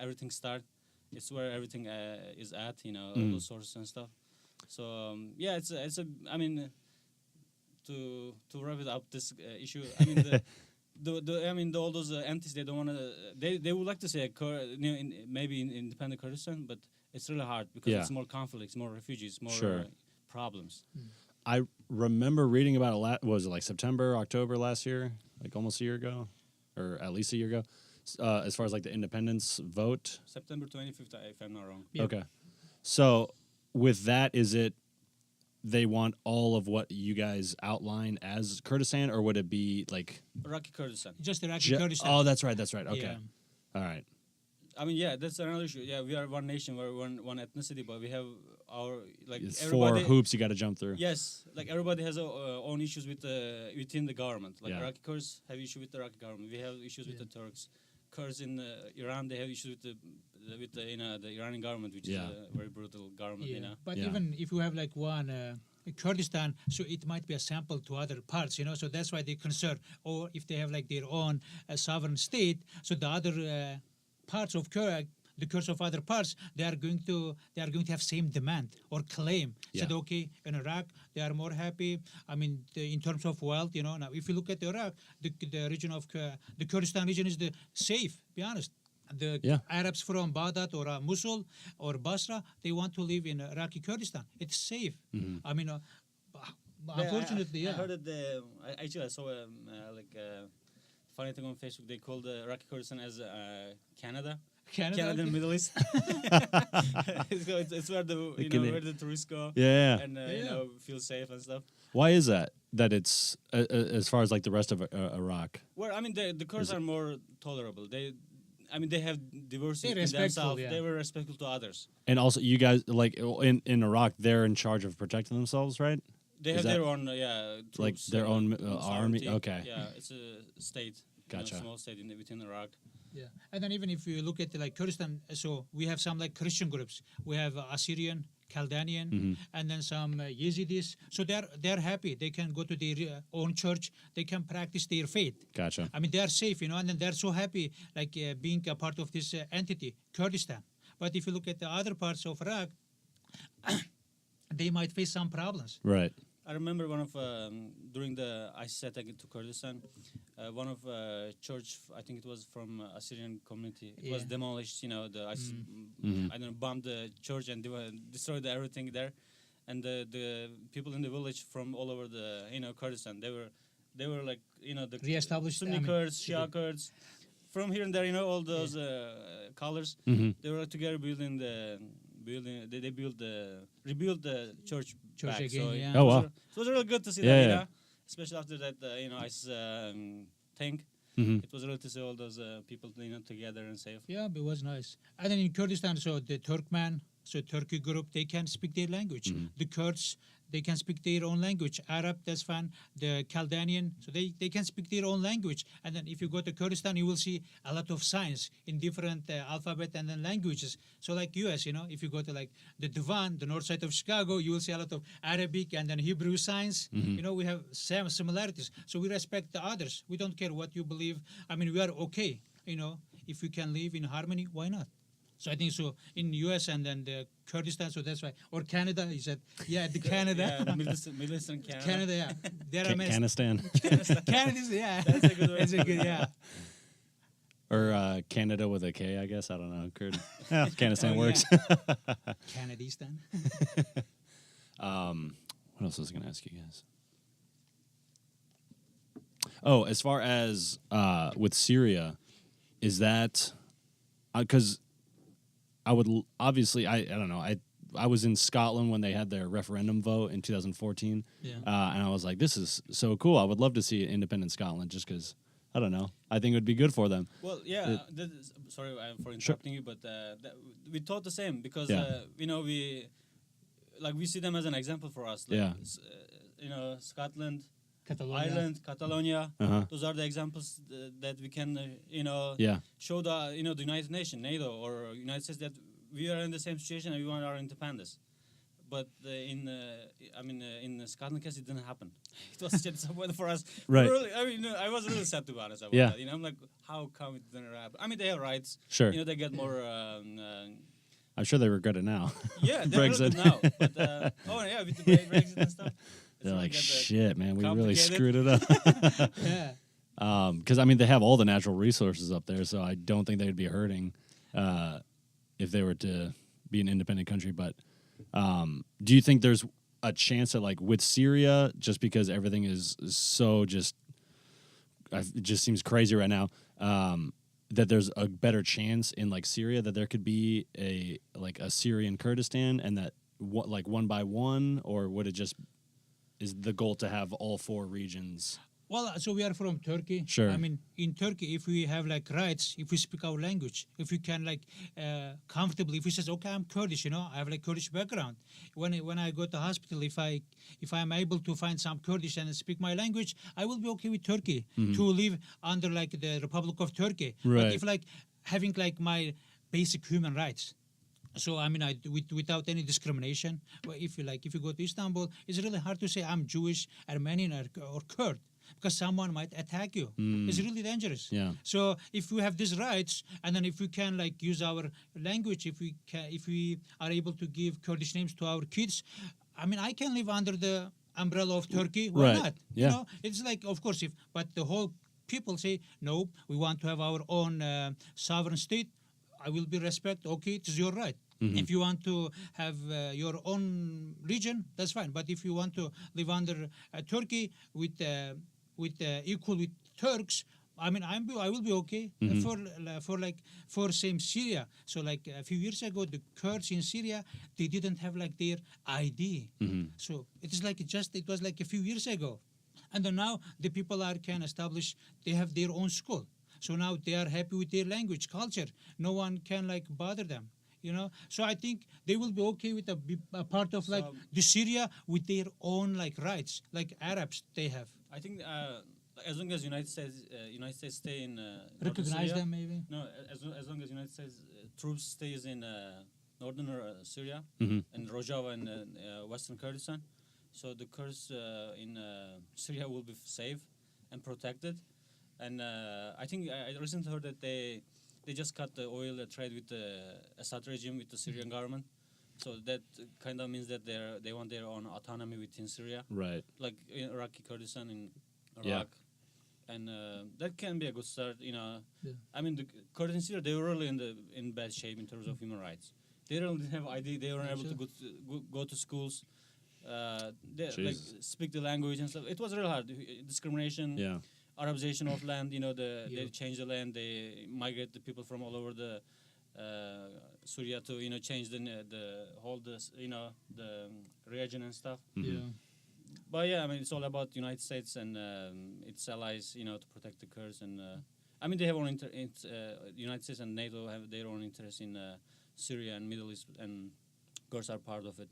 everything starts. It's where everything is at. All those sources and stuff. So yeah, it's a. I mean, to wrap it up, this issue. I mean all those entities, they don't want to. They would like to say maybe in independent Kurdistan, but it's really hard because it's more conflicts, more refugees, more problems. I remember reading about it. Was it like September, October last year? Like almost a year ago, or at least a year ago. As far as like the independence vote, September 25th, if I'm not wrong. Okay, so with that, is it they want all of what you guys outline as Kurdistan, or would it be like Iraqi Kurdistan? Just Iraqi Kurdistan. Oh, that's right. Okay, Yeah. all right. I mean, yeah, that's another issue. Yeah, we are one nation, we're one ethnicity, but we have our It's everybody. 4 hoops you got to jump through. Yes, like everybody has own issues with within the government. Like Yeah. Iraqi Kurds have issues with the Iraqi government. We have issues with the Turks. Kurds in Iran, they have issues with the Iranian government, which is a very brutal government. But even if you have like one Kurdistan, so it might be a sample to other parts, So that's why they concern. Or if they have like their own sovereign state, so the other parts of the Kurds of other parts, they are going to have same demand or claim. Said okay, in Iraq they are more happy. I mean, in terms of wealth, Now, if you look at Iraq, the region of the Kurdistan region is the safe. Be honest. The Arabs from Baghdad or Mosul or Basra, they want to live in Iraqi Kurdistan. It's safe. I mean, unfortunately, I heard that I saw funny thing on Facebook. They called Iraqi Kurdistan as Canada. Canada and Middle East. it's where where the tourists go. And feel safe and stuff. Why is that? That it's as far as like the rest of Iraq? Well, I mean, the Kurds are more tolerable. They have diversity in respectful, themselves. They were respectful to others. And also, you guys like in Iraq, they're in charge of protecting themselves, right? They have their own troops, like their own army. sovereignty. Okay. Yeah, it's a state. Gotcha. Small state within Iraq. Yeah, and then even if you look at like Kurdistan, so we have some like Christian groups. We have Assyrian, Chaldean, and then some Yazidis. So they're happy. They can go to their own church. They can practice their faith. Gotcha. I mean, they are safe, and then they're so happy, like being a part of this entity, Kurdistan. But if you look at the other parts of Iraq, they might face some problems. Right. I remember one of during the ISIS attack into Kurdistan, one of church, I think it was from Assyrian community. It was demolished. The ISIS, I don't know, bombed the church and destroyed everything there. And the people in the village from all over the Kurdistan, they were like the Re-established, Sunni Kurds, Shia Kurds, from here and there. All those colors. They were together building the. They rebuilt the church back. again. So Oh wow! So it was really good to see Yeah, that, especially after that, ISIS tank. It was really to see all those people, together and safe. Yeah, it was nice. And then in Kurdistan, so the Turkmen, so Turkey group, they can speak their language. The Kurds, they can speak their own language. Arab, that's fine. The Chaldean, so they can speak their own language. And then if you go to Kurdistan, you will see a lot of signs in different alphabet and then languages. So like US, if you go to like the Divan, the north side of Chicago, you will see a lot of Arabic and then Hebrew signs. We have same similarities. So we respect the others. We don't care what you believe. I mean, we are okay. If we can live in harmony, why not? So I think so in US and then the Kurdistan, so that's why. Or Canada, he said. Yeah, the Canada. Yeah, Middle Eastern Canada. Canada, yeah. There are Canistan. Canada's, yeah. That's a good one. That's a good, yeah. Or Canada with a K, I guess. I don't know. Canistan works. Canadistan. What else was I going to ask you guys? Oh, as far as with Syria, is that because I would obviously I don't know I was in Scotland when they had their referendum vote in 2014, and I was like, this is so cool. I would love to see independent Scotland just because I don't know. I think it would be good for them. Well, yeah. Sorry for interrupting you, but we thought the same because we see them as an example for us. Like, Scotland. Ireland, Catalonia, those are the examples that we can, show the United Nations, NATO, or United States that we are in the same situation and we want our independence. but in Scotland case it didn't happen. It was just disappointing for us. Right. I was really sad to be honest about Yeah. that. I'm like, how come it didn't happen? I mean, they have rights. Sure. They get more. I'm sure they regret it now. Yeah, they're really Brexit. good now. But with the Brexit and stuff, it's They're like, get shit, man, we really complicated. screwed it up. Yeah. Because they have all the natural resources up there, so I don't think they'd be hurting if they were to be an independent country. But do you think there's a chance that, like, with Syria, just because everything is so just, it just seems crazy right now, that there's a better chance in, like, Syria that there could be a Syrian Kurdistan, and that like one by one, or would it just is the goal to have all four regions? Well, so we are from Turkey. Sure. I mean, in Turkey, if we have like rights, if we speak our language, if we can like comfortably, if we says, okay, I'm Kurdish, I have like Kurdish background. When I go to hospital, if I'm able to find some Kurdish and speak my language, I will be okay with Turkey to live under like the Republic of Turkey. Right. But if like having like my basic human rights. So I mean, without any discrimination. If you go to Istanbul, it's really hard to say I'm Jewish, Armenian, or Kurd, because someone might attack you. It's really dangerous. Yeah. So if we have these rights, and then if we can like use our language, if we are able to give Kurdish names to our kids, I mean, I can live under the umbrella of Turkey. Why Right. not? Yeah. It's like, of course, but the whole people say no, we want to have our own sovereign state. I will be respect. Okay, it is your right. If you want to have your own region, that's fine. But if you want to live under Turkey with equal with Turks, I mean, I will be okay for same Syria. So like a few years ago, the Kurds in Syria, they didn't have like their ID. So it was like a few years ago, and then now the people can establish. They have their own school. So now they are happy with their language, culture. No one can like bother them. So I think they will be okay with a part of like the Syria with their own like rights, like Arabs they have. I think as long as United States stay in Recognize Syria, them maybe. No, as long as United States troops stays in northern Syria and Rojava and western Kurdistan, so the Kurds in Syria will be safe and protected. And I think I recently heard that they just cut the oil trade with the Assad regime, with the Syrian government. So that kind of means that they want their own autonomy within Syria. Right. Like in Iraqi Kurdistan in Iraq. Yeah. And that can be a good start, Yeah. I mean, the Kurds in Syria, they were really in bad shape in terms of human rights. They really didn't have ID. They weren't able to go to schools. They speak the language and stuff. It was really hard. Discrimination. Yeah. Arabization of land, they change the land, they migrate the people from all over the Syria to change the whole the region and stuff. Yeah. But yeah, I mean, it's all about United States and its allies, to protect the Kurds. And I mean, they have own United States and NATO have their own interest in Syria and Middle East, and Kurds are part of it.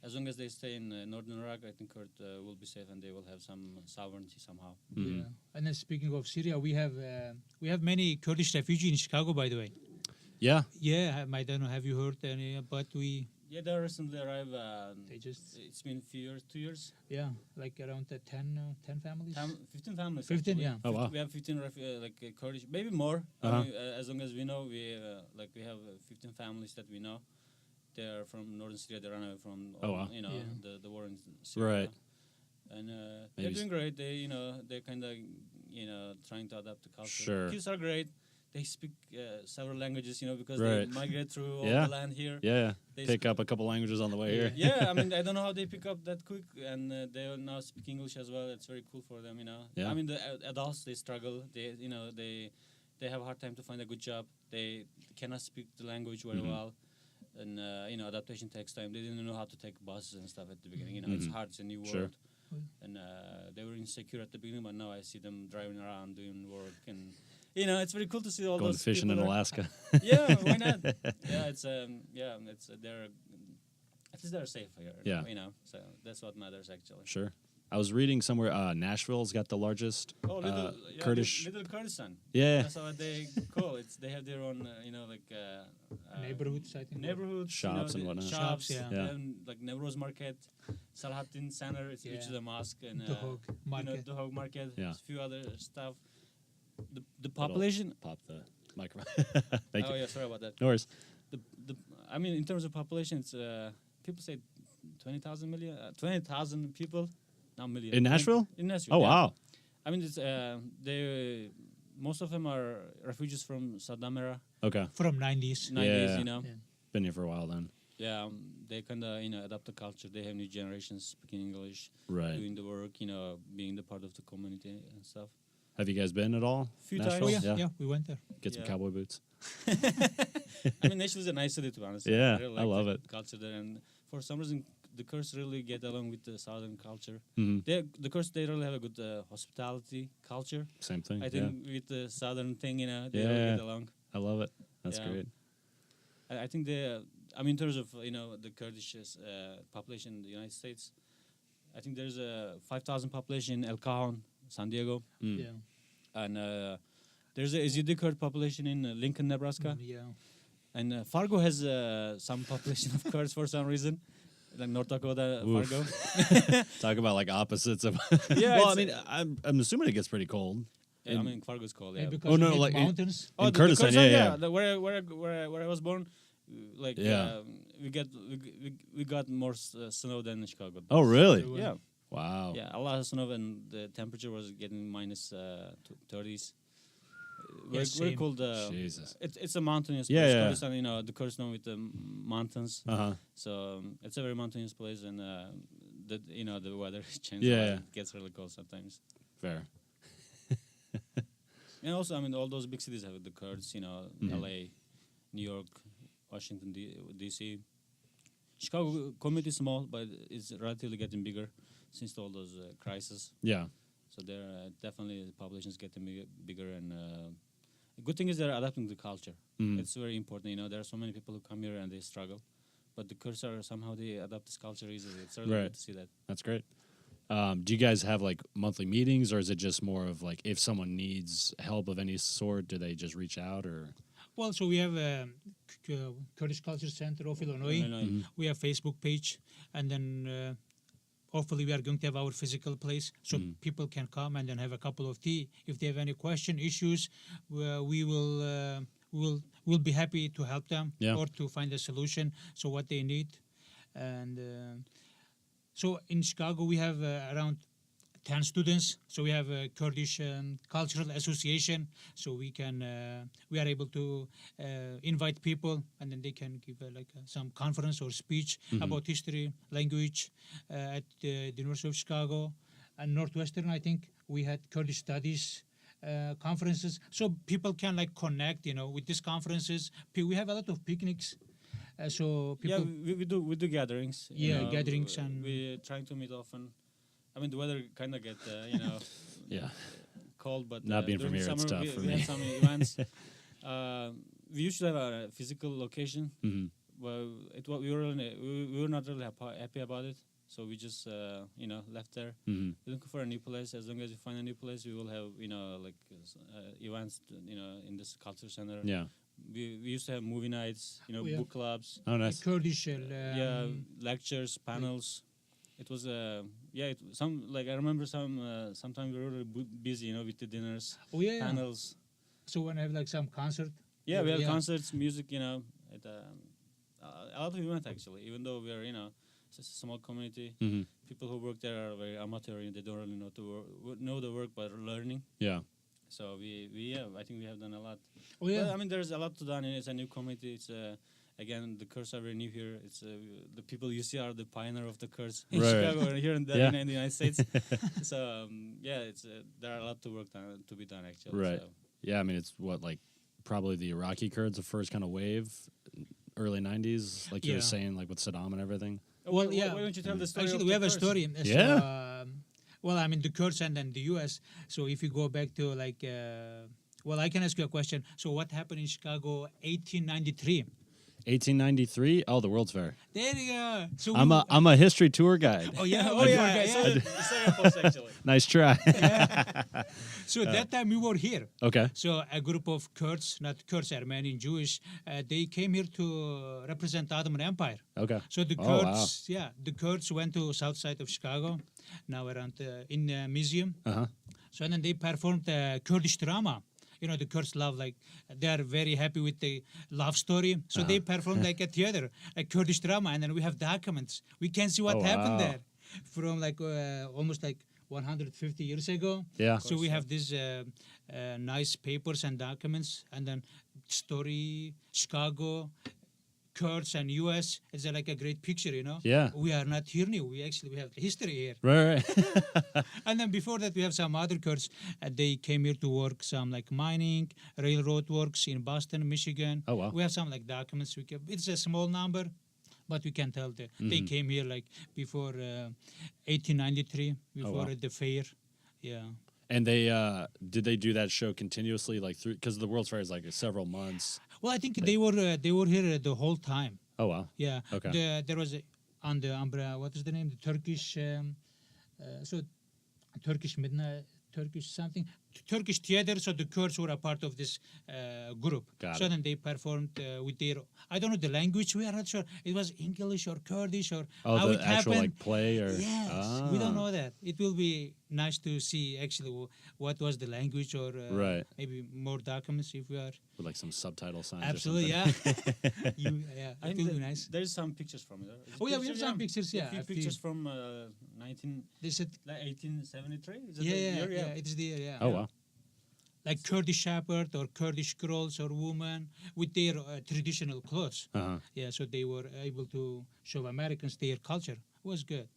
As long as they stay in northern Iraq, I think Kurd will be safe and they will have some sovereignty somehow. Yeah. And then speaking of Syria, we have many Kurdish refugees in Chicago, by the way. Yeah. Yeah, I don't know. Have you heard any? But we. Yeah, they recently arrived. It's been 2 years. Yeah, like around 10 families. 15 families. 15, actually. yeah. Oh wow. We have 15 Kurdish, maybe more. Uh-huh. I mean, as long as we know, we have 15 families that we know. They're from northern Syria. They ran away from the war in Syria. Right. And they're doing great. They're kind of trying to adapt to culture. Sure. Kids are great. They speak several languages, because Right. they migrate through all Yeah. the land here. Yeah. They Pick up a couple languages on the way here. Yeah, I mean, I don't know how they pick up that quick, and they now speak English as well. It's very cool for them, Yeah. I mean, the adults, they struggle. They have a hard time to find a good job. They cannot speak the language very well. And adaptation takes time. They didn't know how to take buses and stuff at the beginning. It's hard. It's a new world. Sure. And they were insecure at the beginning, but now I see them driving around doing work, and it's very cool to see all Going those fishing in people Alaska. Yeah, why not? Yeah, it's they're at least they're safe here. Yeah. So that's what matters actually. Sure. I was reading somewhere Nashville's got the largest Kurdish. Little Kurdistan. Yeah. That's how they call it. They have their own, neighborhoods, I think. neighborhoods, Shops and the whatnot. Shops, yeah. Yeah. And like Nevroz Market, Salahattin Center, it's which is a mosque, and The Hog Market. the Hog Market, Yeah. a few other stuff. The population. Pop the microphone. Thank you. Yeah, sorry about that. No worries. The I mean, in terms of population, it's people say 20,000 people, not million. In Nashville? In Nashville. Oh, yeah. wow. I mean, it's they most of them are refugees from Saddam era, Okay. From 90s. 90s, Yeah. you know. Yeah. Been here for a while then. Yeah, they kind of adapt the culture. They have new generations speaking English, Right. doing the work, being the part of the community and stuff. Have you guys been at all? Few Nashville? times. Oh, yeah, we went there. Get some Yeah. cowboy boots. I mean, Nashville is a nice city, to be honest. Yeah, really I like love the it. culture there, and for some reason, the Kurds really get along with the southern culture. Hmm. The Kurds, they really have a good hospitality culture. Same thing. I think with the southern thing, they Yeah, really yeah. get along. I love it. That's Yeah. great. I think I mean, in terms of the Kurdish population in the United States, I think there's a 5,000 population in El Cajon, San Diego, Mm. Yeah. and there's a Yazidi Kurd population in Lincoln, Nebraska, Yeah. and Fargo has some population of Kurds for some reason, like North Dakota, Oof. Fargo. Talk about like opposites of. Yeah, well, I it's, mean, I'm assuming it gets pretty cold. Yeah, I mean, Fargo's cold. Yeah. And because Oh, no, we have like in- mountains. In the Kurdistan, Kurdistan, yeah. Where I was born, like Yeah. we got more snow than in Chicago. Oh, really? So, Yeah, Wow. yeah, a lot of snow, and the temperature was getting minus 30s. We're same. called. Jesus. It's a mountainous Yeah, place. yeah. Kurdistan, the Kurdistan with the mountains. Uh huh. So it's a very mountainous place, and the weather changes. Yeah, a lot. yeah. It gets really cold sometimes. Fair. And also, I mean, all those big cities have the Kurds. Mhm. L.A., New York, Washington D.C. Chicago community is small, but it's relatively getting bigger since all those crises. Yeah. So there definitely the population is getting bigger, and the good thing is they're adapting the culture. Mhm. It's very important. There are so many people who come here and they struggle, but the Kurds are somehow they adapt this culture easily. It's really Right. good to see that. That's great. Do you guys have like monthly meetings, or is it just more of like if someone needs help of any sort, do they just reach out, or? Well, so we have Kurdish Culture Center of Illinois. Illinois. We have Facebook page, and then hopefully we are going to have our physical place so people can come and then have a couple of tea. If they have any question, issues, we'll be happy to help them Yeah. or to find a solution. So what they need, and so in Chicago we have around 10 students. So we have a Kurdish Cultural Association. So we are able to invite people, and then they can give some conference or speech about history, language at the University of Chicago. And Northwestern, I think, we had Kurdish Studies conferences. So people can connect, with these conferences. We have a lot of picnics. So people, We do gatherings. Yeah, gatherings and- we're trying to meet often. I mean, the weather kind of get Yeah. cold, but Not being from during here, it's summer, tough for we me. had some events. We usually have a physical location. Hmm. Well, we were not really happy about it, so we just left there. Hmm. We're looking for a new place. As long as we find a new place, we will have events in this culture center. Yeah. We used to have movie nights, Yeah. book clubs, Oh, nice. Kurdish. lectures, panels. It was I remember sometimes we were really busy, with the dinners, Oh yeah. panels. So when I have some concert. Yeah, we had Yeah. concerts, music, at a lot of events actually. Even though we are, it's a small community, Hmm. people who work there are very amateur. They don't really know the work, but learning. Yeah. So I think we have done a lot. Oh yeah. Well, I mean, there's a lot to done. It's a new community. It's again, the Kurds are very new here. It's the people you see are the pioneer of the Kurds in Right. Chicago and here in Yeah. the United States. So it's there are a lot to be done actually. Right. So. Yeah. I mean, it's probably the Iraqi Kurds, the first kind of wave, early '90s, like you were Yeah. saying, like with Saddam and everything. Well, yeah. Why don't you tell the story? Actually, of we the have a Kurds? story. Yeah. Well, I mean, the Kurds and then the U.S. So if you go back to well, I can ask you a question. So what happened in Chicago, 1893? 1893. Oh, the World's Fair. There you go. So I'm a history tour guide. Oh yeah. Oh yeah, I saw the second post actually. Nice try. So that time we were here. Okay. So a group of Kurds, not Kurds, Armenian, Jewish, they came here to represent Ottoman Empire. Okay. So the Oh, Kurds, the Kurds went to south side of Chicago, now around in the museum. Uh-huh. So then they performed Kurdish drama. You know, the Kurds love, like, they are very happy with the love story. So they performed like a theater, a Kurdish drama. And then we have documents. We can see what happened there from like almost like 150 years ago. Yeah. So we have these nice papers and documents. And then story, Chicago, Kurds and U.S. It's like a great picture, you know. Yeah. We are not here new. We have history here. Right. And then before that, we have some other Kurds. They came here to work some like mining, railroad works in Boston, Michigan. Oh, wow. We have some like documents. It's a small number, but we can tell that they came here like before 1893, before the fair. Yeah. And they did they do that show continuously, like through, because the World's Fair is like several months. Well, I think they were here the whole time. Oh wow. Yeah. Okay. There was on the umbrella. What is the name? The Turkish. Turkish midnight. Turkish something. Turkish theater. So the Kurds were a part of this group. Got so it. then they performed with their. I don't know the language. We are not sure. It was English or Kurdish or how the it actual happened. like play or Yes, we don't know that. It will be nice to see actually what was the language or Right. maybe more documents if we are. with like some subtitle signs. Absolutely, or something. yeah. I It think will be nice. There's some pictures from it. Oh, yeah, we have some pictures, yeah, A few a few. pictures from 19, They said, like 1873. Is it yeah, the yeah, year? yeah, it's the yeah. Oh wow. Like Kurdish shepherd or Kurdish girls or women with their traditional clothes. Uh-huh. Yeah, so they were able to show Americans their culture. It was good.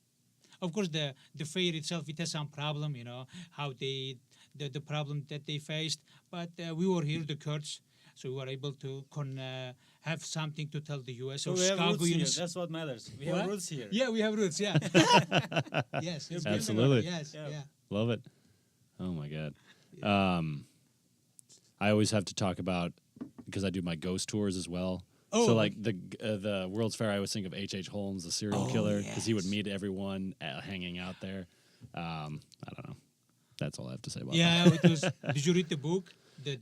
Of course, the fair itself, it has some problem, you know, how the problem that they faced. But we were here, the Kurds, so we were able to have something to tell the U.S. So or we have Chicago roots here. units. That's what matters. We What? have roots here. Yeah, we have roots, yeah. Yes, it's Absolutely. beautiful. Yes, Yeah. yeah. Love it. Oh my god. I always have to talk about, because I do my ghost tours as well. Oh, so like the World's Fair, I always think of H.H. Holmes, the serial killer, because he would meet everyone hanging out there. I don't know. That's all I have to say about that. Yeah, it was. Did you read the book?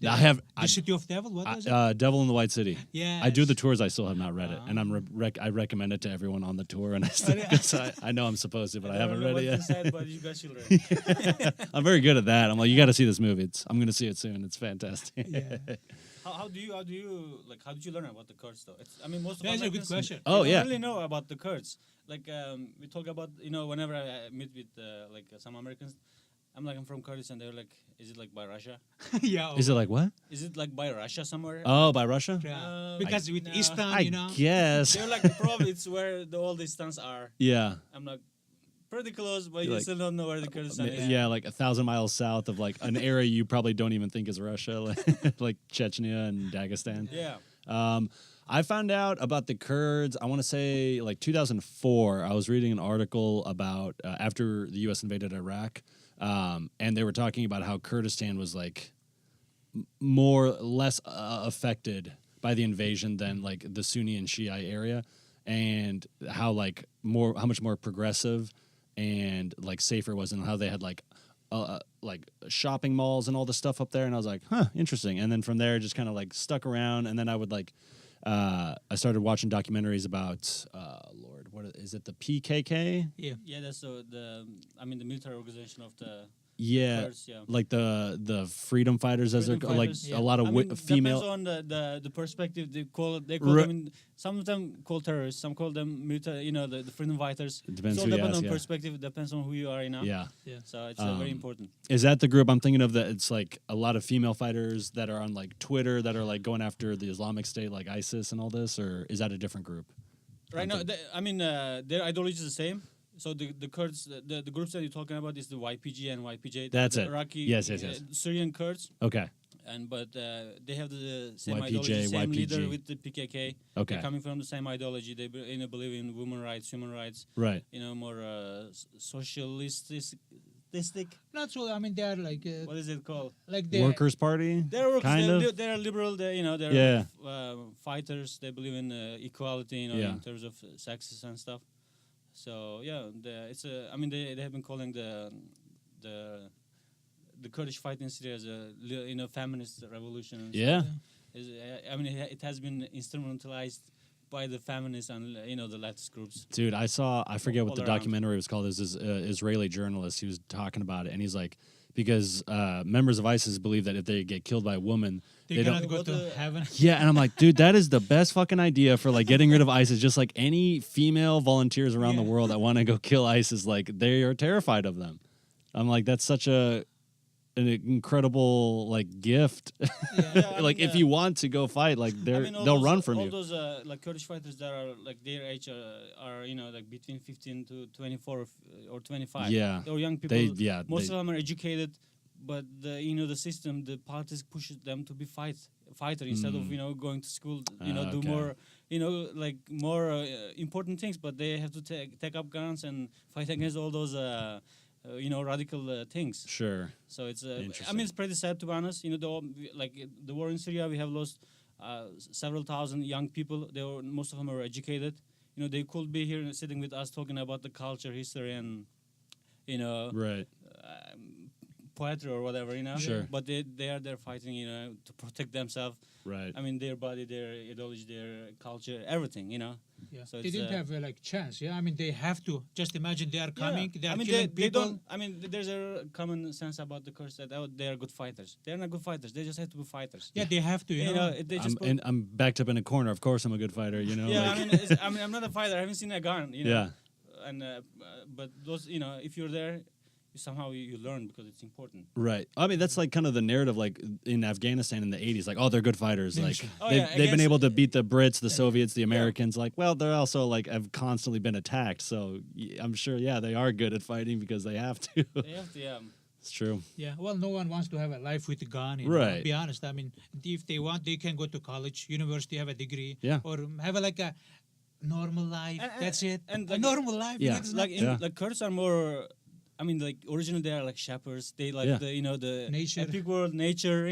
I have. The City of Devil. What was it? Devil in the White City. Yeah. I do the tours. I still have not read it, and I recommend it to everyone on the tour. And I still, I know I'm supposed to, but I haven't read it yet. Inside, but you guys should read. I'm very good at that. I'm like, you got to see this movie. I'm going to see it soon. It's fantastic. Yeah. How did you learn about the Kurds though? I mean, most of That's a good Americans, question. Oh, they yeah. don't really know about the Kurds. Like we talk about, whenever I meet with some Americans, I'm from Kurdistan. They're like, is it like by Russia? Yeah. Is it like what? Is it like by Russia somewhere? Oh, by Russia? Yeah. Because with no. Istan, I you know. guess. They're like, probably it's where all the stands are. Yeah. I'm like, pretty close, but You're you like, still don't know where the Kurdistan is. Yeah, like 1,000 miles south of like an area you probably don't even think is Russia, like Chechnya and Dagestan. Yeah. I found out about the Kurds, I want to say like 2004. I was reading an article about after the U.S. invaded Iraq, and they were talking about how Kurdistan was like less affected by the invasion than like the Sunni and Shia area, and how much more progressive and like safer it was, and how they had like shopping malls and all this stuff up there. And I was like, huh, interesting. And then from there, just kind of like stuck around. And then I would I started watching documentaries about what is it, the PKK? Yeah, that's the military organization of the Kurds, yeah. Like the freedom fighters, as they're Freedom like fighters, a lot of female. Depends on the perspective. They call them. Some of them call terrorists. Some call them the freedom fighters. It depends so who you depends ask, on yeah. perspective. It depends on who you are. Yeah. So it's very important. Is that the group I'm thinking of? That it's like a lot of female fighters that are on like Twitter that are like going after the Islamic State, like ISIS and all this, or is that a different group? Right now, their ideology is the same. So the Kurds, the groups that you're talking about is the YPG and YPJ. That's the it. Iraqi, Yes. Syrian Kurds. Okay. But they have the same YPJ, ideology, same YPG. leader with the PKK. Okay. They're coming from the same ideology. They believe in women rights, human rights. Right. More socialistic Nationalistic. Not so. I mean, they are like What is it called? like they Workers' Party, They're workers. kind of. They're liberal. They're Yeah. fighters. They believe in equality. Yeah. In terms of sexes and stuff. So yeah, it's a. I mean, they have been calling the Kurdish fight in Syria as a feminist revolution. And Yeah. stuff. I mean, it has been instrumentalized by the feminists and the leftist groups. Dude, I forget what All the around. documentary was called. It was this Israeli journalist. He was talking about it, and he's like, because members of ISIS believe that if they get killed by a woman, they they cannot don't. go What to the- heaven. Yeah, and I'm like, dude, that is the best fucking idea for like getting rid of ISIS. Just like any female volunteers around the Yeah. world that want to go kill ISIS, like they are terrified of them. I'm like, that's such an incredible like gift. Yeah, I Like mean, if you want to go fight, like they'll run from all you. those like Kurdish fighters that are like their age are like between 15 to 24 or 25. Yeah. They're young people. Most of them are educated, but the system, the politics pushes them to be fighter instead of going to school. Do Okay. more more important things. But they have to take up guns and fight against all those radical things. Sure. So it's Interesting. I mean, it's pretty sad, to be honest. The war in Syria, we have lost several thousand young people. Most of them are educated. They could be here sitting with us talking about the culture, history, and Right. poetry or whatever. Sure. But they are there fighting to protect themselves. Right. I mean, their body, their ideology, their culture, everything. Yeah. So They it's, didn't have like chance. Yeah, I mean, they have to. Just imagine they are coming. They are I mean, killing they people. don't. I mean, there's a common sense about the Kurds that they are good fighters. They're not good fighters. They just have to be fighters. Yeah, they have to. You know. They just And I'm backed up in a corner. Of course, I'm a good fighter. Yeah, like- I mean, I'm not a fighter. I haven't seen a gun. Yeah. And but those, if you're there, somehow you learn because it's important. Right. I mean, that's like kind of the narrative, like in Afghanistan in the 80s, like, oh, they're good fighters. Like, Oh, they've, yeah, they've been against- able to beat the Brits, the Soviets, the Americans. Like, well, they're also like have constantly been attacked. So I'm sure, yeah, they are good at fighting because they have to. They have to, yeah. It's true. Yeah, well, no one wants to have a life with a gun. Right. To be honest, I mean, if they want, they can go to college, university, have a degree, Yeah. or have like a normal life. That's it. and a like- normal life. Yeah. It's Like not- like Kurds are more. I mean, like originally they are like shepherds. They like Yeah. the Nature. epic world, nature.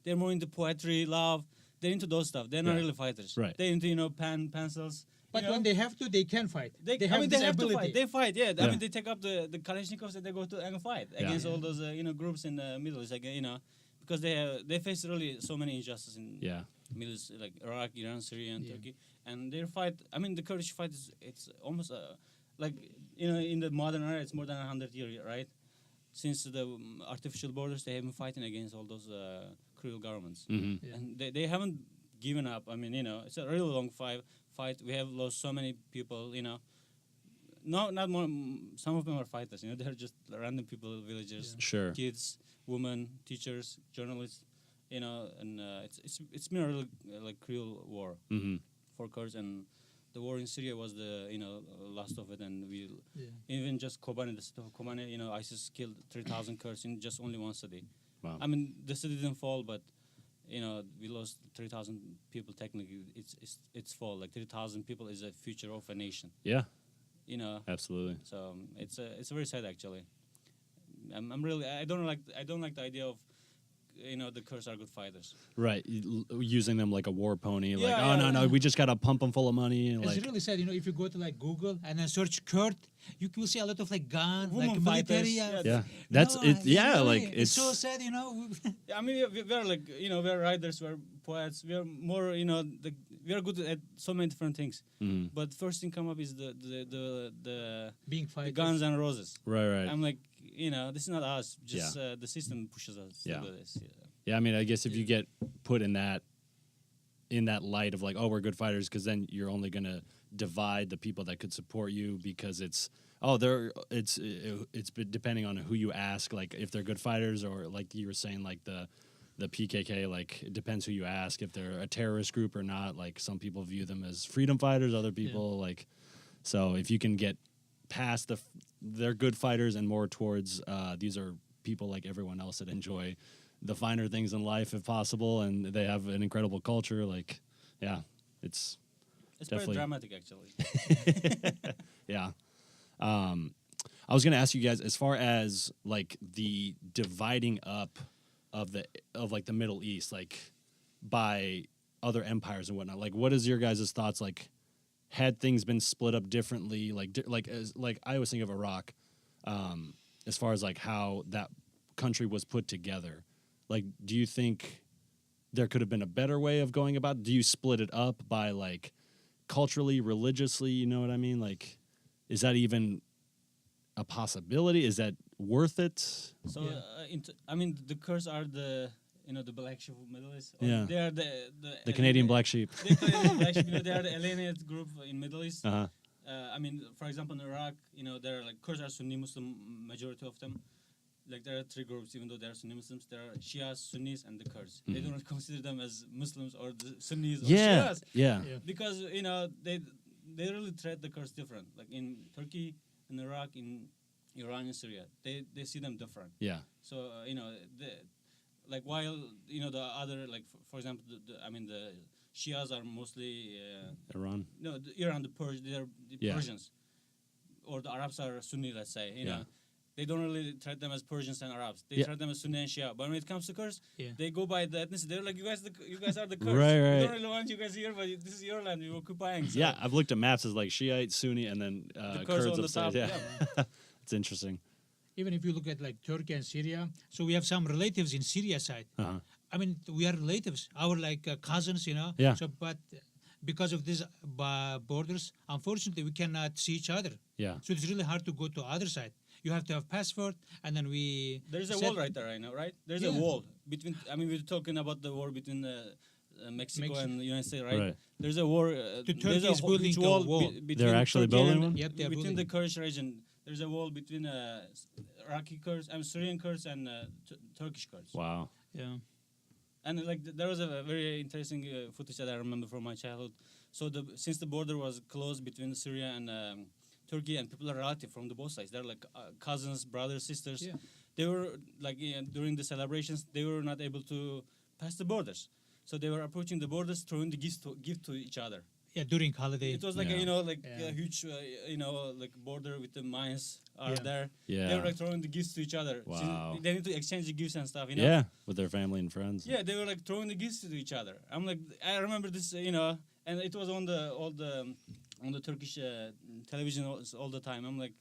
They're more into poetry, love. They're into those stuff. They're not Yeah. really fighters. Right. They're into pencils. but when they have to, they can fight. They have I mean, this they have ability. to fight. They fight, yeah. I Yeah. mean, they take up the Kalashnikovs and they go to and fight against all those groups in the Middle East, like because they face really so many injustices in Yeah. Middle East, like Iraq, Iran, Syria, and Yeah. Turkey, and their fight. I mean, the Kurdish fight it's almost like in the modern era, it's more than 100 years, right? Since the artificial borders, they have been fighting against all those cruel governments, Mm-hmm. Yeah. and they haven't given up. I mean, it's a really long fight. We have lost so many people. No, not more. Some of them are fighters. They're just random people, villagers, Sure. kids, women, teachers, journalists. And it's been a really like cruel war Mm-hmm. for Kurds, and the war in Syria was the last of it, and we Yeah. even just Kobane, the city of Kobane, ISIS killed 3,000 Kurds in just only one city. Wow. I mean, the city didn't fall, but we lost 3,000 people. Technically, it's fall. Like 3,000 people is a future of a nation. Yeah. So Absolutely. it's very sad actually. I'm really I don't like the idea of the Kurds are good fighters. Right. Using them like a war pony. Like, Yeah, oh, yeah. no, we just got to pump them full of money. And It's like, really sad, if you go to like Google and then search Kurd, you will see a lot of like gun, Women like fighters, military. yeah. yeah. That's No, it. Yeah. really, Like, it's so sad, Yeah, I mean, we're like, we're writers, we're poets, we're more, we're good at so many different things. Mhm. But first thing come up is the being the fighters. Guns and Roses. right. I'm like, this is not us. Just the system pushes us to Yeah. do this. Yeah. Yeah, I mean, I guess if you get put in that light of like, oh, we're good fighters, because then you're only gonna divide the people that could support you because it's depending on who you ask, like if they're good fighters or like you were saying, like the PKK, like it depends who you ask if they're a terrorist group or not. Like some people view them as freedom fighters, other people like. So if you can get past they're good fighters and more towards these are people like everyone else that enjoy the finer things in life if possible, and they have an incredible culture. Like, yeah, it's It's very definitely dramatic, actually. yeah. I was going to ask you guys, as far as like the dividing up of like the Middle East, like by other empires and whatnot. Like, what is your guys' thoughts? Like, had things been split up differently, like I always think of Iraq, as far as like how that country was put together. Like, do you think there could have been a better way of going about it? Do you split it up by like culturally, religiously? You know what I mean? Like, is that even a possibility? Is that worth it? So, Yeah. I mean, the Kurds are the the black sheep of Middle East. Yeah. They are The Canadian black sheep. They Canadian black sheep. They are the alienated group in Middle East. Uh-huh. I mean, for example, in Iraq, there are like Kurds are Sunni Muslim, majority of them. Like there are three groups, even though they are Sunni Muslims. There are Shias, Sunnis, and the Kurds. They don't consider them as Muslims or the Sunnis or Shias. Yeah. Because they really treat the Kurds different. Like in Turkey, in Iraq, in Iran, and Syria, they see them different. Yeah. So like while the other, like for example, the Shias are mostly Iran. no, Iran, the they're the Persians, or the Arabs are Sunni. Let's say they don't really treat them as Persians and Arabs. They treat them as Sunni and Shia. But when it comes to Kurds, they go by the ethnicity. They're like, you guys are the Kurds. Right. We don't really want you guys here, but this is your land. We're occupying. So Yeah, I've looked at maps as like Shiite, Sunni, and then the Kurds on the upstairs. top. Yeah. It's interesting. Even if you look at like Turkey and Syria, so we have some relatives in Syria side. Uh-huh. I mean, we are relatives, our like cousins, Yeah. So, but because of these borders, unfortunately, we cannot see each other. Yeah. So it's really hard to go to other side. You have to have passport, and then we. There's a wall right there right now, right? There's a wall between. I mean, we're talking about the war between Mexico and the United States, right? There's a war. Turkey is building a wall. They're actually Turkey building and, one? Yep, they're between building. the Kurdish region. There's a wall between Iraqi Kurds, Syrian Kurds, and Turkish Kurds. Wow. Yeah. And like there was a very interesting footage that I remember from my childhood. So since the border was closed between Syria and Turkey, and people are relative from the both sides, they're like cousins, brothers, sisters. Yeah. They were like during the celebrations, they were not able to pass the borders, so they were approaching the borders, throwing the gift to each other. Yeah, during holiday. It was like Yeah. a huge like border with the mines are Yeah. there. Yeah. They were like throwing the gifts to each other. So Wow. they need to exchange the gifts and stuff. Yeah, with their family and friends. Yeah, they were like throwing the gifts to each other. I'm like, I remember this, and it was on the Turkish television all the time. I'm like,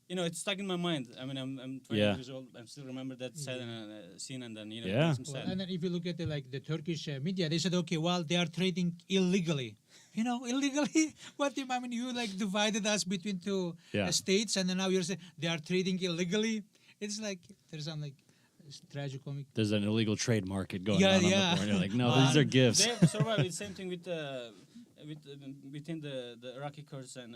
it's stuck in my mind. I mean, I'm 20 years old. I still remember that scene, and then it makes me sad. And then if you look at the Turkish media, they said, okay, well, they are trading illegally. Illegally? What if, I mean, you like divided us between two states, and then now you're saying they are trading illegally? It's like, there's some like tragicomic. There's an illegal trade market going on the border. You're like, no, these are gifts. They have to survive. It's the same thing with between the Iraqi Kurds and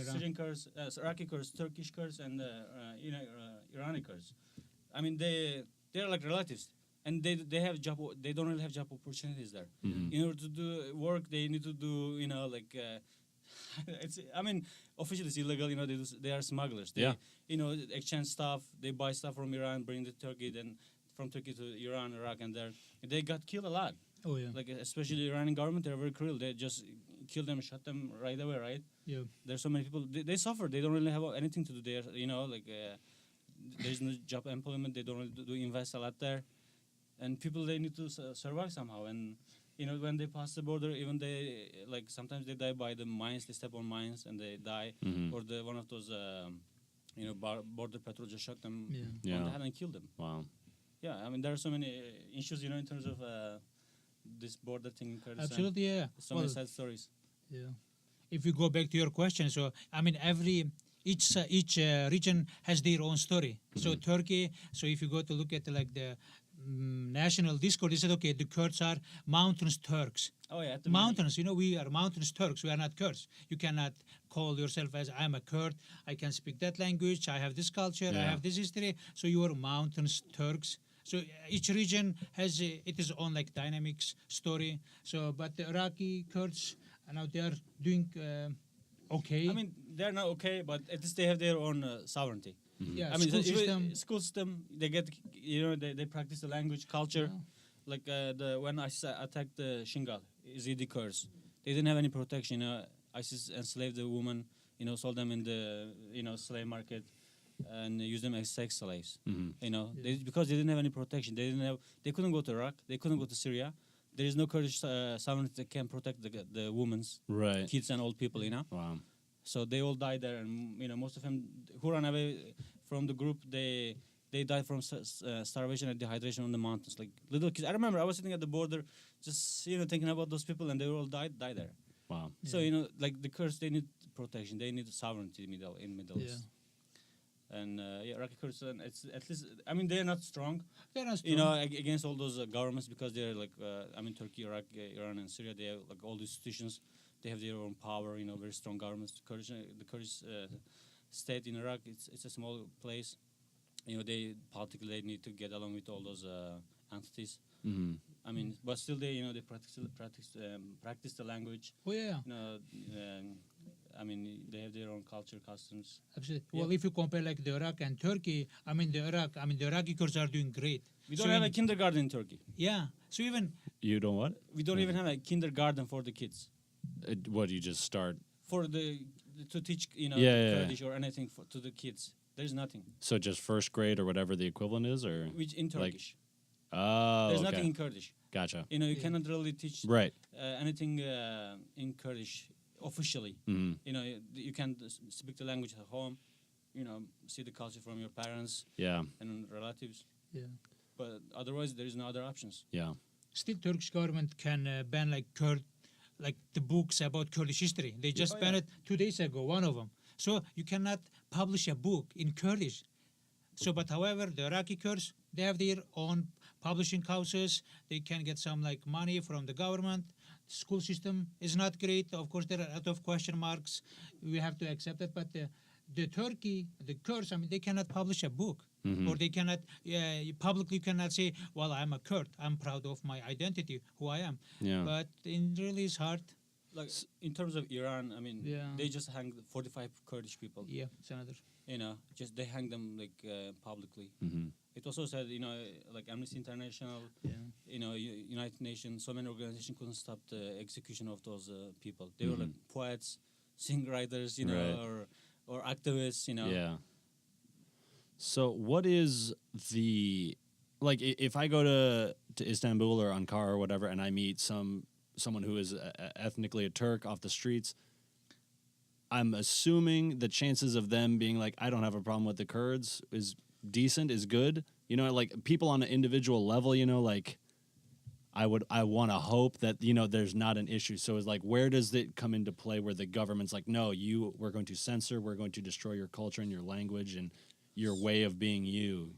Syrian Kurds, Iraqi Kurds, Turkish Kurds, and Iranian Kurds. I mean, they're like relatives, and they have job. They don't really have job opportunities there. Mm-hmm. In order to do work, they need to do I mean, officially it's illegal. They are smugglers. They exchange stuff. They buy stuff from Iran, bring it to Turkey, then from Turkey to Iran, Iraq, and they got killed a lot. Oh yeah. Like especially the Iranian government, they're very cruel. They just kill them, shot them right away, right? Yeah. There's so many people. They suffer. They don't really have anything to do there. There's no job employment. They don't really do invest a lot there, and people they need to survive somehow. And when they pass the border, even they sometimes they die by the mines. They step on mines and they die, or one of those border patrol just shot them on the head and killed them. Wow. Yeah, I mean there are so many issues, in terms of this border thing in Kurdistan. Absolutely, yeah. So many sad stories. Yeah. If you go back to your question, so I mean each region has their own story. So Turkey. So if you go to look at the national discourse, they said, okay, the Kurds are mountainous Turks. Oh yeah, Mountains. We are mountainous Turks. We are not Kurds. You cannot call yourself as I'm a Kurd. I can speak that language. I have this culture. I have this history. So you are mountainous Turks. So each region has its own dynamics story. So, but the Iraqi Kurds, now they are doing okay. I mean, they're not okay, but at least they have their own sovereignty. Yeah, I mean, school system. They get, they practice the language, culture. Like when ISIS attacked the Shingal, Yazidi Kurds, they didn't have any protection. ISIS enslaved the woman, sold them in the slave market and use them as sex slaves. Because they didn't have any protection. They couldn't go to Iraq. They couldn't go to Syria. There is no Kurdish sovereignty that can protect the women's, kids and old people. Wow. So they all died there, and most of them who ran away from the group, they died from starvation and dehydration on the mountains, like little kids. I remember I was sitting at the border, just thinking about those people, and they all died there. Wow. So like the Kurds, they need protection, they need sovereignty in Middle East. And Iraqi Kurds, it's at least, I mean, they're not strong. They're not strong. Against all those governments, because they're like, Turkey, Iraq, Iran, and Syria. They have like all these institutions. They have their own power. Very strong governments. The Kurdish state in Iraq, it's a small place. They politically they need to get along with all those entities. Mm-hmm. I mean, but still they they practice the language. Oh yeah. I mean, they have their own culture, customs. Absolutely. Yeah. Well, if you compare like the Iraq and Turkey, the Iraqi Kurds are doing great. We don't have a kindergarten in Turkey. Yeah. So even you don't what? We don't even have a kindergarten for the kids. What do you just start? To teach Kurdish or anything to the kids. There's nothing. So just first grade or whatever the equivalent is, or which in Turkish. There's nothing in Kurdish. Gotcha. You cannot really teach anything in Kurdish officially. Mm-hmm. You can speak the language at home. See the culture from your parents. Yeah. And relatives. Yeah. But otherwise, there is no other options. Yeah. Still, Turkish government can ban like the books about Kurdish history. They just banned it 2 days ago. One of them. So you cannot publish a book in Kurdish. So, but however, the Iraqi Kurds, they have their own publishing houses. They can get some like money from the government. The school system is not great. Of course, there are a lot of question marks. We have to accept it. But the Kurds, I mean, they cannot publish a book. Mm-hmm. Or they cannot, publicly cannot say, well, I'm a Kurd. I'm proud of my identity, who I am. Yeah. But it really is hard. Like in terms of Iran, I mean, they just hang 45 Kurdish people. Yeah, it's another. Just they hang them like publicly. Mm-hmm. It also said, like Amnesty International, United Nations, so many organizations couldn't stop the execution of those people. They were like poets, songwriters, or activists, Yeah. So what is if I go to Istanbul or Ankara or whatever, and I meet someone who is ethnically a Turk off the streets, I'm assuming the chances of them being like, I don't have a problem with the Kurds is decent, is good. Like people on an individual level, like I want to hope that, there's not an issue. So it's like, where does it come into play where the government's like, no, we're going to censor, we're going to destroy your culture and your language and your way of being you.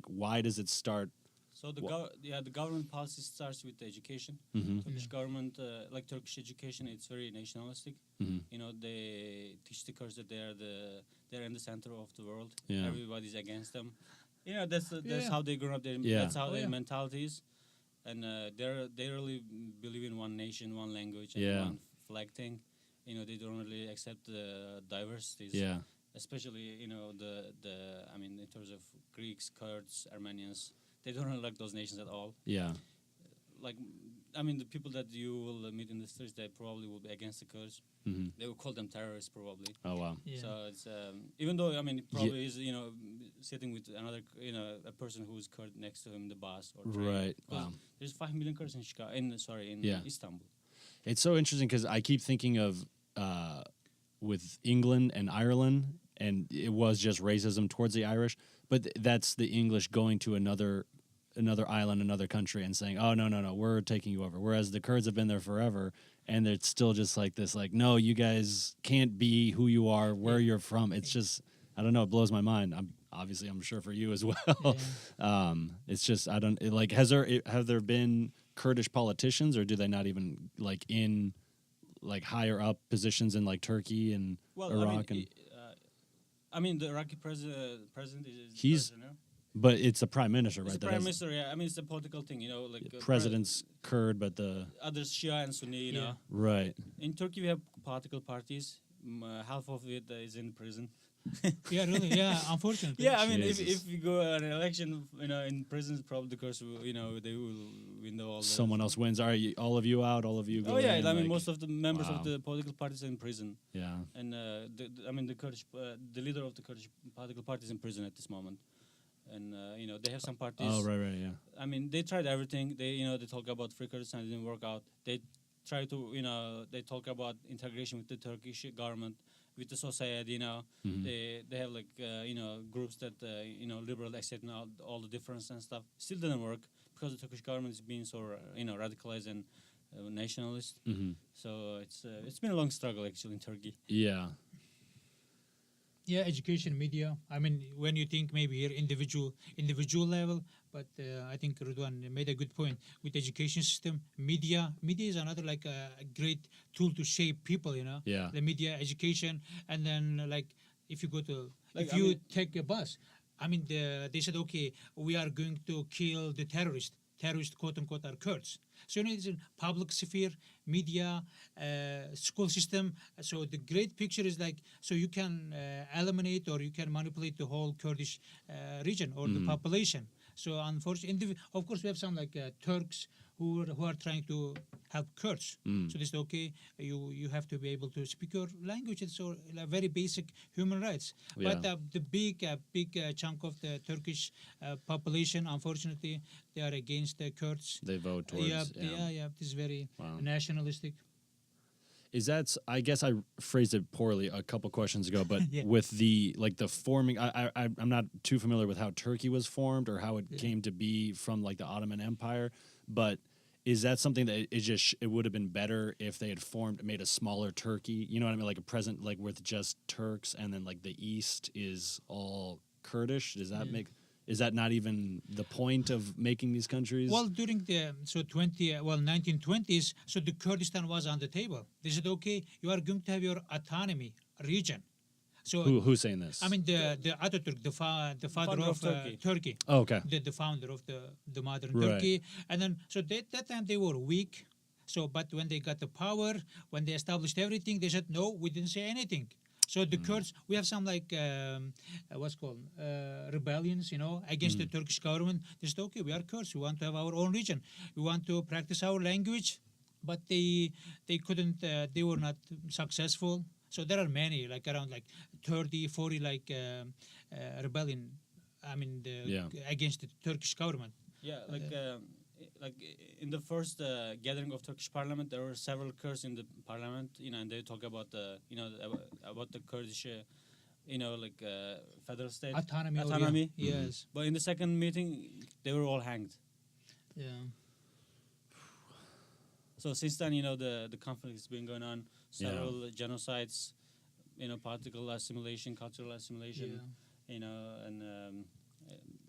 Why does it start? So the government policy starts with the education. Mm-hmm. Turkish government, like Turkish education, it's very nationalistic. Mm-hmm. They teach the Kurds that they're in the center of the world. Yeah. Everybody's against them. That's how they grew up. That's how their mentality is, and they really believe in one nation, one language, and one flag thing. They don't really accept the diversities. Yeah. Especially in terms of Greeks, Kurds, Armenians. They don't really like those nations at all. Yeah. The people that you will meet in the streets, they probably will be against the Kurds. Mm-hmm. They will call them terrorists, probably. Oh, wow. Yeah. So it's, even though, it probably is, sitting with another, a person who's Kurd next to him in the bus or train. Right. Wow. There's 5 million Kurds in Chicago, in Istanbul. It's so interesting because I keep thinking of, with England and Ireland, and it was just racism towards the Irish, but that's the English going to another island, another country, and saying, "Oh no, we're taking you over." Whereas the Kurds have been there forever, and it's still just like this, like, "No, you guys can't be who you are, where you're from." It's just, I don't know, it blows my mind. I'm sure for you as well. Yeah. It's just, have there been Kurdish politicians, or do they not even in higher up positions in Turkey and Iraq? The Iraqi president is president. But it's a prime minister, right? It's the prime minister, yeah. It's a political thing, president's Kurd, but the others Shia and Sunni, Right. In Turkey, we have political parties, half of it is in prison. Yeah, really. Yeah, unfortunately. Yeah, I mean, Jesus. if we go an election, in prison, probably because they will win all. Someone else wins. Are you, all of you out? All of you go Oh yeah, in, I mean, like- most of the members Wow. of the political parties are in prison, Yeah. and the Kurdish, the leader of the Kurdish political party is in prison at this moment, and they have some parties. Oh, right, yeah. I mean, they tried everything. They talk about free Kurdistan, it didn't work out. They try to, they talk about integration with the Turkish government, with the society. Mhm. They have like groups that liberal accepting all the difference and stuff. Still didn't work because the Turkish government is being so radicalized and nationalist. Hmm. So it's been a long struggle actually in Turkey. Yeah. Yeah, education, media. I mean, when you think maybe here individual level, but I think Ridwan made a good point with education system. Media is another like a great tool to shape people. Yeah. The media, education, and then like if you go to Like, if I you mean- take a bus, I mean they said okay, we are going to kill the terrorist quote unquote are Kurds. So it's in public sphere, media, school system. So the great picture is like so you can eliminate or you can manipulate the whole Kurdish region or the population. So unfortunately, of course, we have some like Turks who are trying to help Kurds. So this is okay. You have to be able to speak your language. It's so very basic human rights. Yeah. But the big chunk of the Turkish population, unfortunately, they are against the Kurds. They vote towards. Yeah. This is very Wow. nationalistic. Is that? I guess I phrased it poorly a couple questions ago, but Yeah. with the forming, I'm not too familiar with how Turkey was formed or how it came to be from like the Ottoman Empire. But is that something that it would have been better if they had made a smaller Turkey? You know what I mean, like a present, like with just Turks, and then like the East is all Kurdish. Does that make? Is that not even the point of making these countries? Well, during the 1920s, so the Kurdistan was on the table. They said, okay, you are going to have your autonomy region. So who's saying this? I mean the Atatürk, the father of Turkey. Oh, okay. The founder of the modern Right. Turkey, and then so that time they were weak. So, but when they got the power, when they established everything, they said no, we didn't say anything. So the Kurds, we have some like what's called rebellions, against the Turkish government. They said, okay, we are Kurds, we want to have our own region, we want to practice our language, but they couldn't, they were not successful. So there are many, like around like 30, 40 like rebellion. I mean, against the Turkish government. Yeah, like in the first gathering of Turkish parliament, there were several Kurds in the parliament, and they talk about about the Kurdish, federal state Autonomy. Yes. But in the second meeting, they were all hanged. Yeah. So since then, the conflict has been going on, several genocides, political assimilation, cultural assimilation, and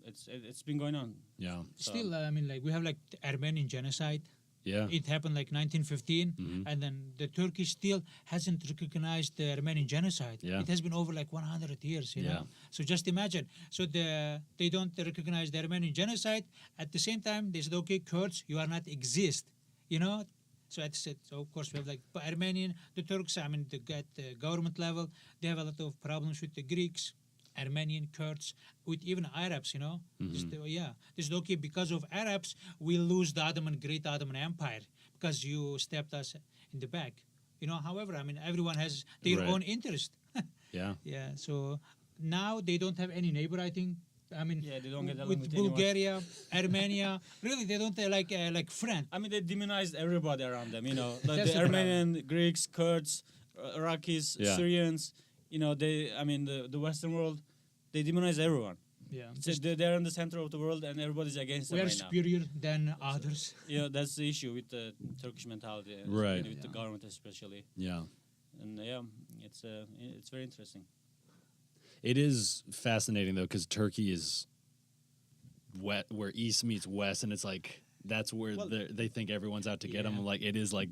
it's been going on. Yeah. So- Still, I mean, like we have like the Armenian genocide. Yeah. It happened like 1915, and then the Turkish still hasn't recognized the Armenian genocide. Yeah. It has been over like 100 years, you Yeah. know. So just imagine. So they don't recognize the Armenian genocide. At the same time, they said, okay, Kurds, you are not exist, So that's it. So of course we have like Armenian, the Turks. I mean, at the government level, they have a lot of problems with the Greeks, Armenian, Kurds, with even Arabs. This is okay because of Arabs we lose the great Ottoman Empire because you stepped us in the back. However, I mean everyone has their Right. own interest. Yeah. Yeah. So now they don't have any neighbor. I think. I mean, they don't get along with with anyone. Bulgaria, Armenia. Really, they don't like friend. I mean, they demonized everybody around them. Like That's the the Armenian, Greeks, Kurds, Iraqis, Yeah. Syrians. The Western world, they demonize everyone. Yeah. They're in the center of the world, and everybody's against We them are right now. superior than others. That's the issue with the Turkish mentality, Right. With the government especially. Yeah. And it's very interesting. It is fascinating though, because Turkey is where East meets West, and it's like that's where they think everyone's out to get them. Like it is like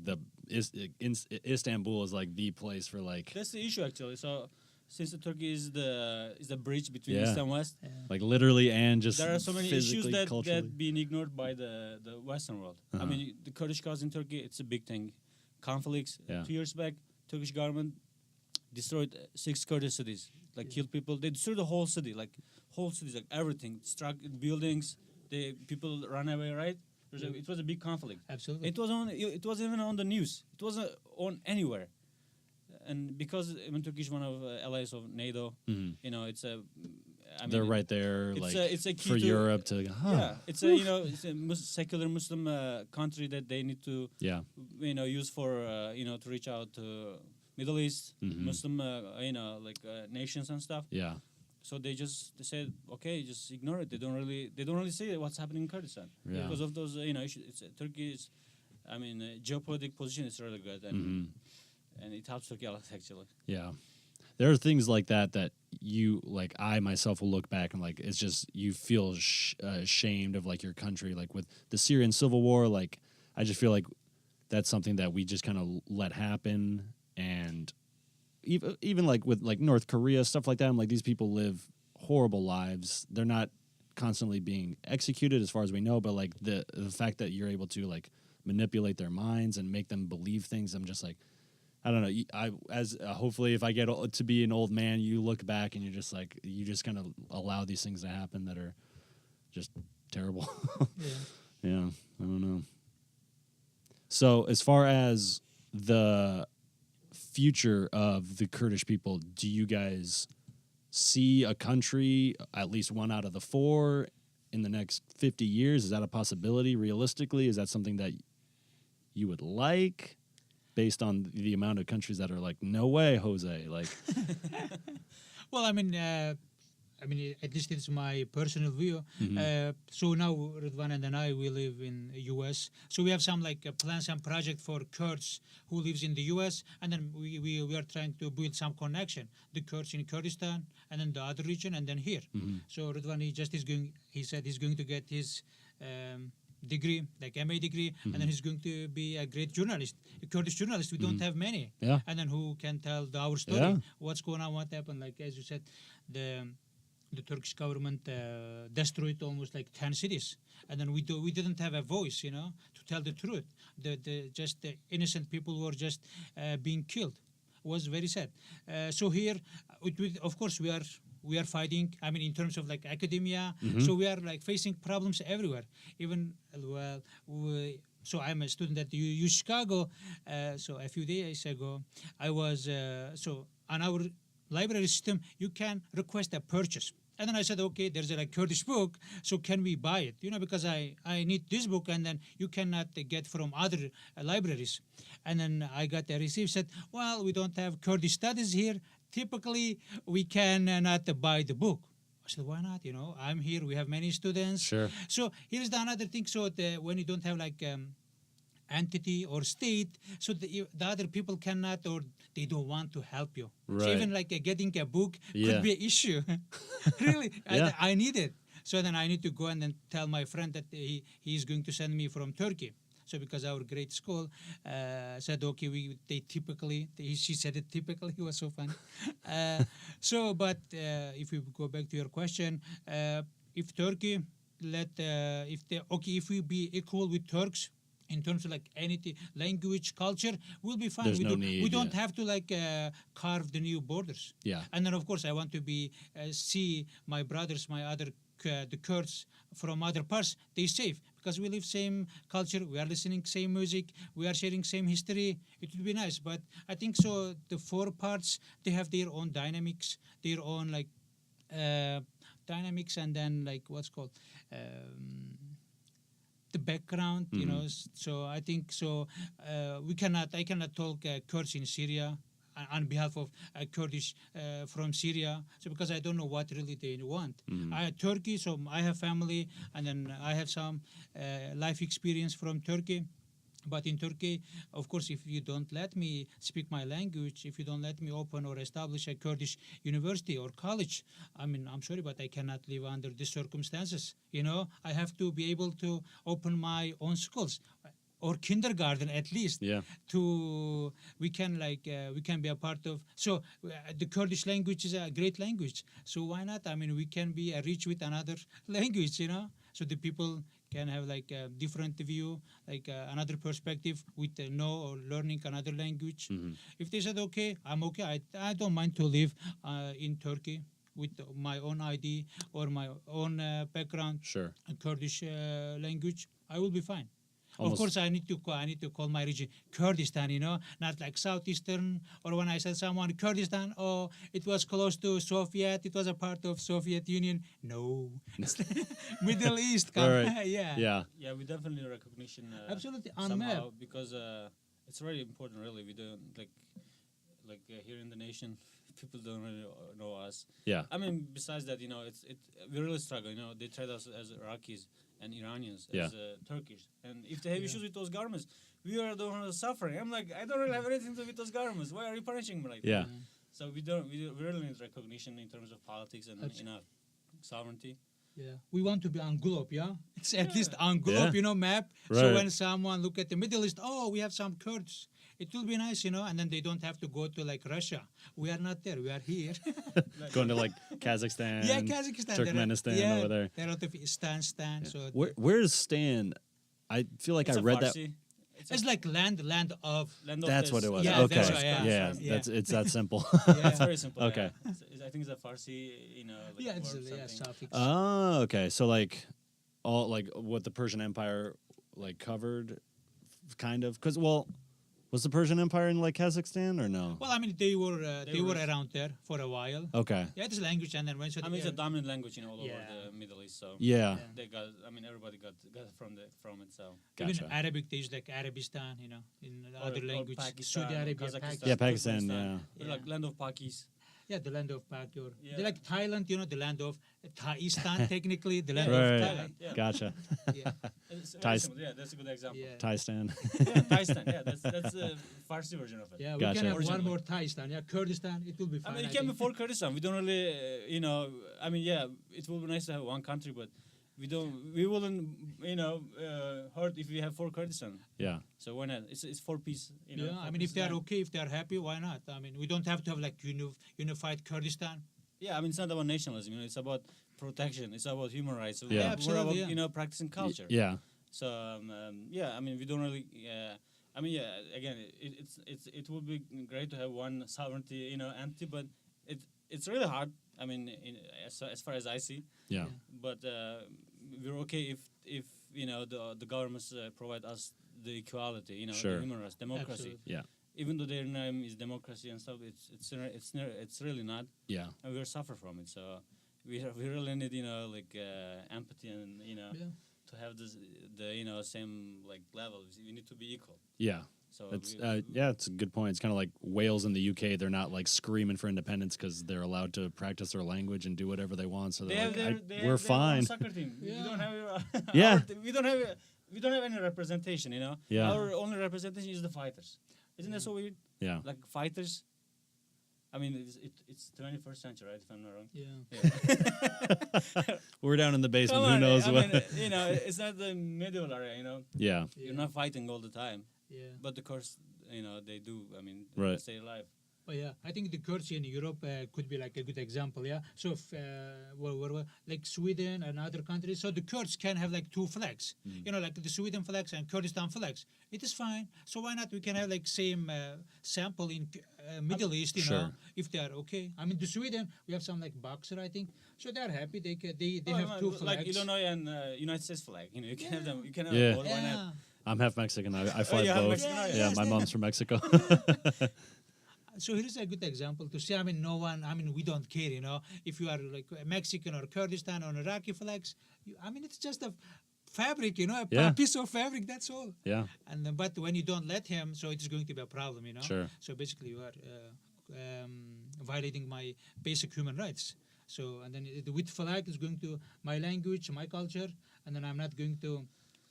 Istanbul is like the place for like That's the issue actually. So since the Turkey is the bridge between East and West, like literally and just there are so many issues physically, that culturally. being ignored by the Western world. I mean, the Kurdish cause in Turkey, it's a big thing. Conflicts. Yeah. 2 years back, Turkish government destroyed 6 Kurdish cities, like killed people. They destroyed the whole city, like whole cities, like everything, struck buildings. The people ran away, right? It was a big conflict. Absolutely. It was on. It wasn't even on the news. It wasn't on anywhere. And because Turkey is one of allies of NATO, you know, it's a. I mean, They're right there, it's like it's a key for to, Europe to. Yeah, it's a it's a secular Muslim country that they need to Yeah. use for to reach out to Middle East Muslim like nations and stuff. Yeah. So they said, okay, just ignore it. They don't really see what's happening in Kurdistan because of those issues. It's Turkey's, geopolitical position is really good and it helps Turkey a lot actually. Yeah. There are things like that you, like, I myself will look back and, like, it's just, you feel ashamed of, like, your country. Like, with the Syrian civil war, like, I just feel like that's something that we just kind of let happen. And even like, with, like, North Korea, stuff like that, I'm like, these people live horrible lives. They're not constantly being executed as far as we know, but, like, the fact that you're able to, like, manipulate their minds and make them believe things, I'm just like, I don't know. Hopefully, if I get to be an old man, you look back and you're just like, you just kind of allow these things to happen that are just terrible. Yeah, I don't know. So, as far as the future of the Kurdish people, do you guys see a country, at least one out of the 4, in the next 50 years? Is that a possibility realistically? Is that something that you would like? Based on the amount of countries that are like, no way, Jose. Like, well, at least it's my personal view. So now Ridvan and I, we live in the U.S. So we have some plans, some project for Kurds who lives in the U.S. And then we are trying to build some connection. The Kurds in Kurdistan and then the other region and then here. So Ridvan, he said he's going to get his degree, like MA degree, and then he's going to be a great journalist, a Kurdish journalist. We don't have many. Yeah. And then who can tell our story, what's going on, what happened. Like, as you said, the Turkish government destroyed almost like 10 cities. And then we didn't have a voice, to tell the truth. The innocent people were just being killed. It was very sad. So here, of course, we are fighting, in terms of like academia. So we are like facing problems everywhere. Even, so I'm a student at U Chicago. So a few days ago, I was, so on our library system, you can request a purchase. And then I said, okay, there's a Kurdish book, so can we buy it? Because I need this book, and then you cannot get from other libraries. And then I got a receipt, said, well, we don't have Kurdish studies here. Typically, we can not buy the book. I said, why not? I'm here. We have many students. Sure. So here's the another thing. So when you don't have like entity or state, so the other people cannot, or they don't want to help you. Right. So even like getting a book could be an issue. Really, I need it. So then I need to go and then tell my friend that he's going to send me from Turkey. So because our grade school said, okay, she said it typically, it was so fun. If we go back to your question, if Turkey if we be equal with Turks in terms of like anything, language, culture, we'll be fine. There's no need, we don't have to like carve the new borders. Yeah. And then of course I want to see my brothers, my other the Kurds from other parts, they safe because we live same culture, we are listening same music, we are sharing same history. It would be nice, but I think so. The 4 parts, they have their own dynamics, their own like dynamics, and then like what's called the background, So I think so. I cannot talk Kurds in Syria on behalf of Kurdish from Syria, so because I don't know what really they want. I had Turkey, so I have family, and then I have some life experience from Turkey. But in Turkey, of course, if you don't let me speak my language, if you don't let me open or establish a Kurdish university or college, I'm sorry, but I cannot live under these circumstances. I have to be able to open my own schools. Or kindergarten at least. Yeah. We can be a part of. So the Kurdish language is a great language. So why not? We can be a reach with another language. So the people can have like a different view, like another perspective with know or learning another language. If they said okay, I'm okay. I don't mind to live in Turkey with my own ID or my own background, Sure. Kurdish language, I will be fine. Almost- Of course, I need to call my region Kurdistan, not like Southeastern, or when I said someone Kurdistan, oh, it was close to Soviet, it was a part of Soviet Union. No, it's Middle East. Right. Yeah. Yeah. Yeah, we definitely need recognition. Absolutely, on somehow map. because it's very important. Really, we don't like here in the nation, people don't really know us. Yeah. I mean, besides that, we really struggle. They treat us as Iraqis and Iranians, Yeah. as Turkish, and if they have issues with those governments, we are the ones suffering. I'm like, I don't really have anything to do with those governments. Why are you punishing me like that? Yeah. So we really need recognition in terms of politics and sovereignty. Yeah, we want to be on globe, yeah? It's at least Yeah. on globe, Yeah. map. Right. So when someone look at the Middle East, oh, we have some Kurds. It will be nice, and then they don't have to go to like Russia. We are not there. We are here. Going to like Kazakhstan. Yeah, Kazakhstan. Turkmenistan over there. There are a lot of Stan. So Where's Stan? I feel like It's I a read that. Farsi. it's like land of. Land of That's this. what it was. Yeah, okay. that's right, yeah. yeah. It's that simple. Yeah, It's very simple. Okay. Yeah. I think it's a Farsi, like yeah, it's word yeah, something. suffix. Oh, okay. So like all like what the Persian Empire like covered, kind of. Because was the Persian Empire in like Kazakhstan or no? Well, I mean, they were were- around there for a while. Okay. Yeah, it's language, and then when I mean, it's a dominant language, all Yeah. over the Middle East. So Yeah. they got. I mean, everybody got from it. So even Gotcha. Arabic, they use like Arabistan, in other language, Pakistan, Saudi Arabia, Kazakhstan, Pakistan. Yeah, Pakistan, Turkmenistan. yeah. Like land of Pakis. Yeah, the land of Pak. Or Yeah. They like Thailand, the land of Thaistan, technically, the land Right. of Thailand. Yeah. Gotcha. Yeah, It's very Thais- simple. Yeah, that's a good example. yeah. Thai Stan. Yeah, Thailand. Yeah, that's a Farsi version of it. Yeah, we Gotcha. can have one Originally. more Thaistan. Yeah, Kurdistan, it will be I fine. mean, it I can be think. for Kurdistan. We don't really, I mean, yeah, it will be nice to have one country, but we wouldn't, hurt if we have four Kurdistan. Yeah. So why not? It's for peace. Yeah, I for mean, if peace they are land. okay, if they are happy, why not? I mean, we don't have to have like unified Kurdistan. Yeah, I mean, it's not about nationalism. It's about protection. It's about human rights. Yeah. We're Absolutely, about, yeah. practicing culture. Yeah. So yeah, I mean, we don't really. I mean, yeah. Again, it would be great to have one sovereignty, entity, but it's really hard. I mean, as far as I see, Yeah. but we're okay if the governments provide us the equality, Sure. the human rights, democracy. Absolutely. Yeah. Even though their name is democracy and stuff, it's really not, Yeah. and we suffer from it. So we really need empathy and to have the same like levels. We need to be equal. Yeah. So It's it's a good point. It's kind of like Wales in the UK. They're not like screaming for independence because they're allowed to practice their language and do whatever they want. So they're like, we're their own fine. soccer team. We Yeah. don't have Yeah. we don't have any representation. Yeah. Our only representation is the fighters. Isn't that so weird? Yeah. Like fighters. I mean, it's 21st century, right? If I'm not wrong. Yeah. We're down in the basement. Come Who on, knows I what? mean, it's not the medieval era. Yeah. You're not fighting all the time, Yeah. but of course, they do. I mean, Right. stay alive. But yeah, I think the Kurds in Europe could be like a good example. Yeah, so if, like Sweden and other countries, so the Kurds can have like two flags. Like the Sweden flags and Kurdistan flags. It is fine. So why not? We can have like same sample in Middle East. Sure. If they are okay. I mean, the Sweden we have some like boxer. I think so. They are happy. They Oh, have man, two like flags. Illinois and United States flag. You can have them. You can have Yeah. both. Why not? Yeah. I'm half Mexican. I fly you have both. Mexican, Yeah, yes, my they mom's from Mexico. So here's a good example to see. I mean, we don't care, if you are like Mexican or Kurdistan or Iraqi flags. It's just a fabric, a Yeah. piece of fabric. That's all. Yeah. And but when you don't let him, so it's going to be a problem, Sure. So basically, you are violating my basic human rights. So and then with flag is going to my language, my culture, and then I'm not going to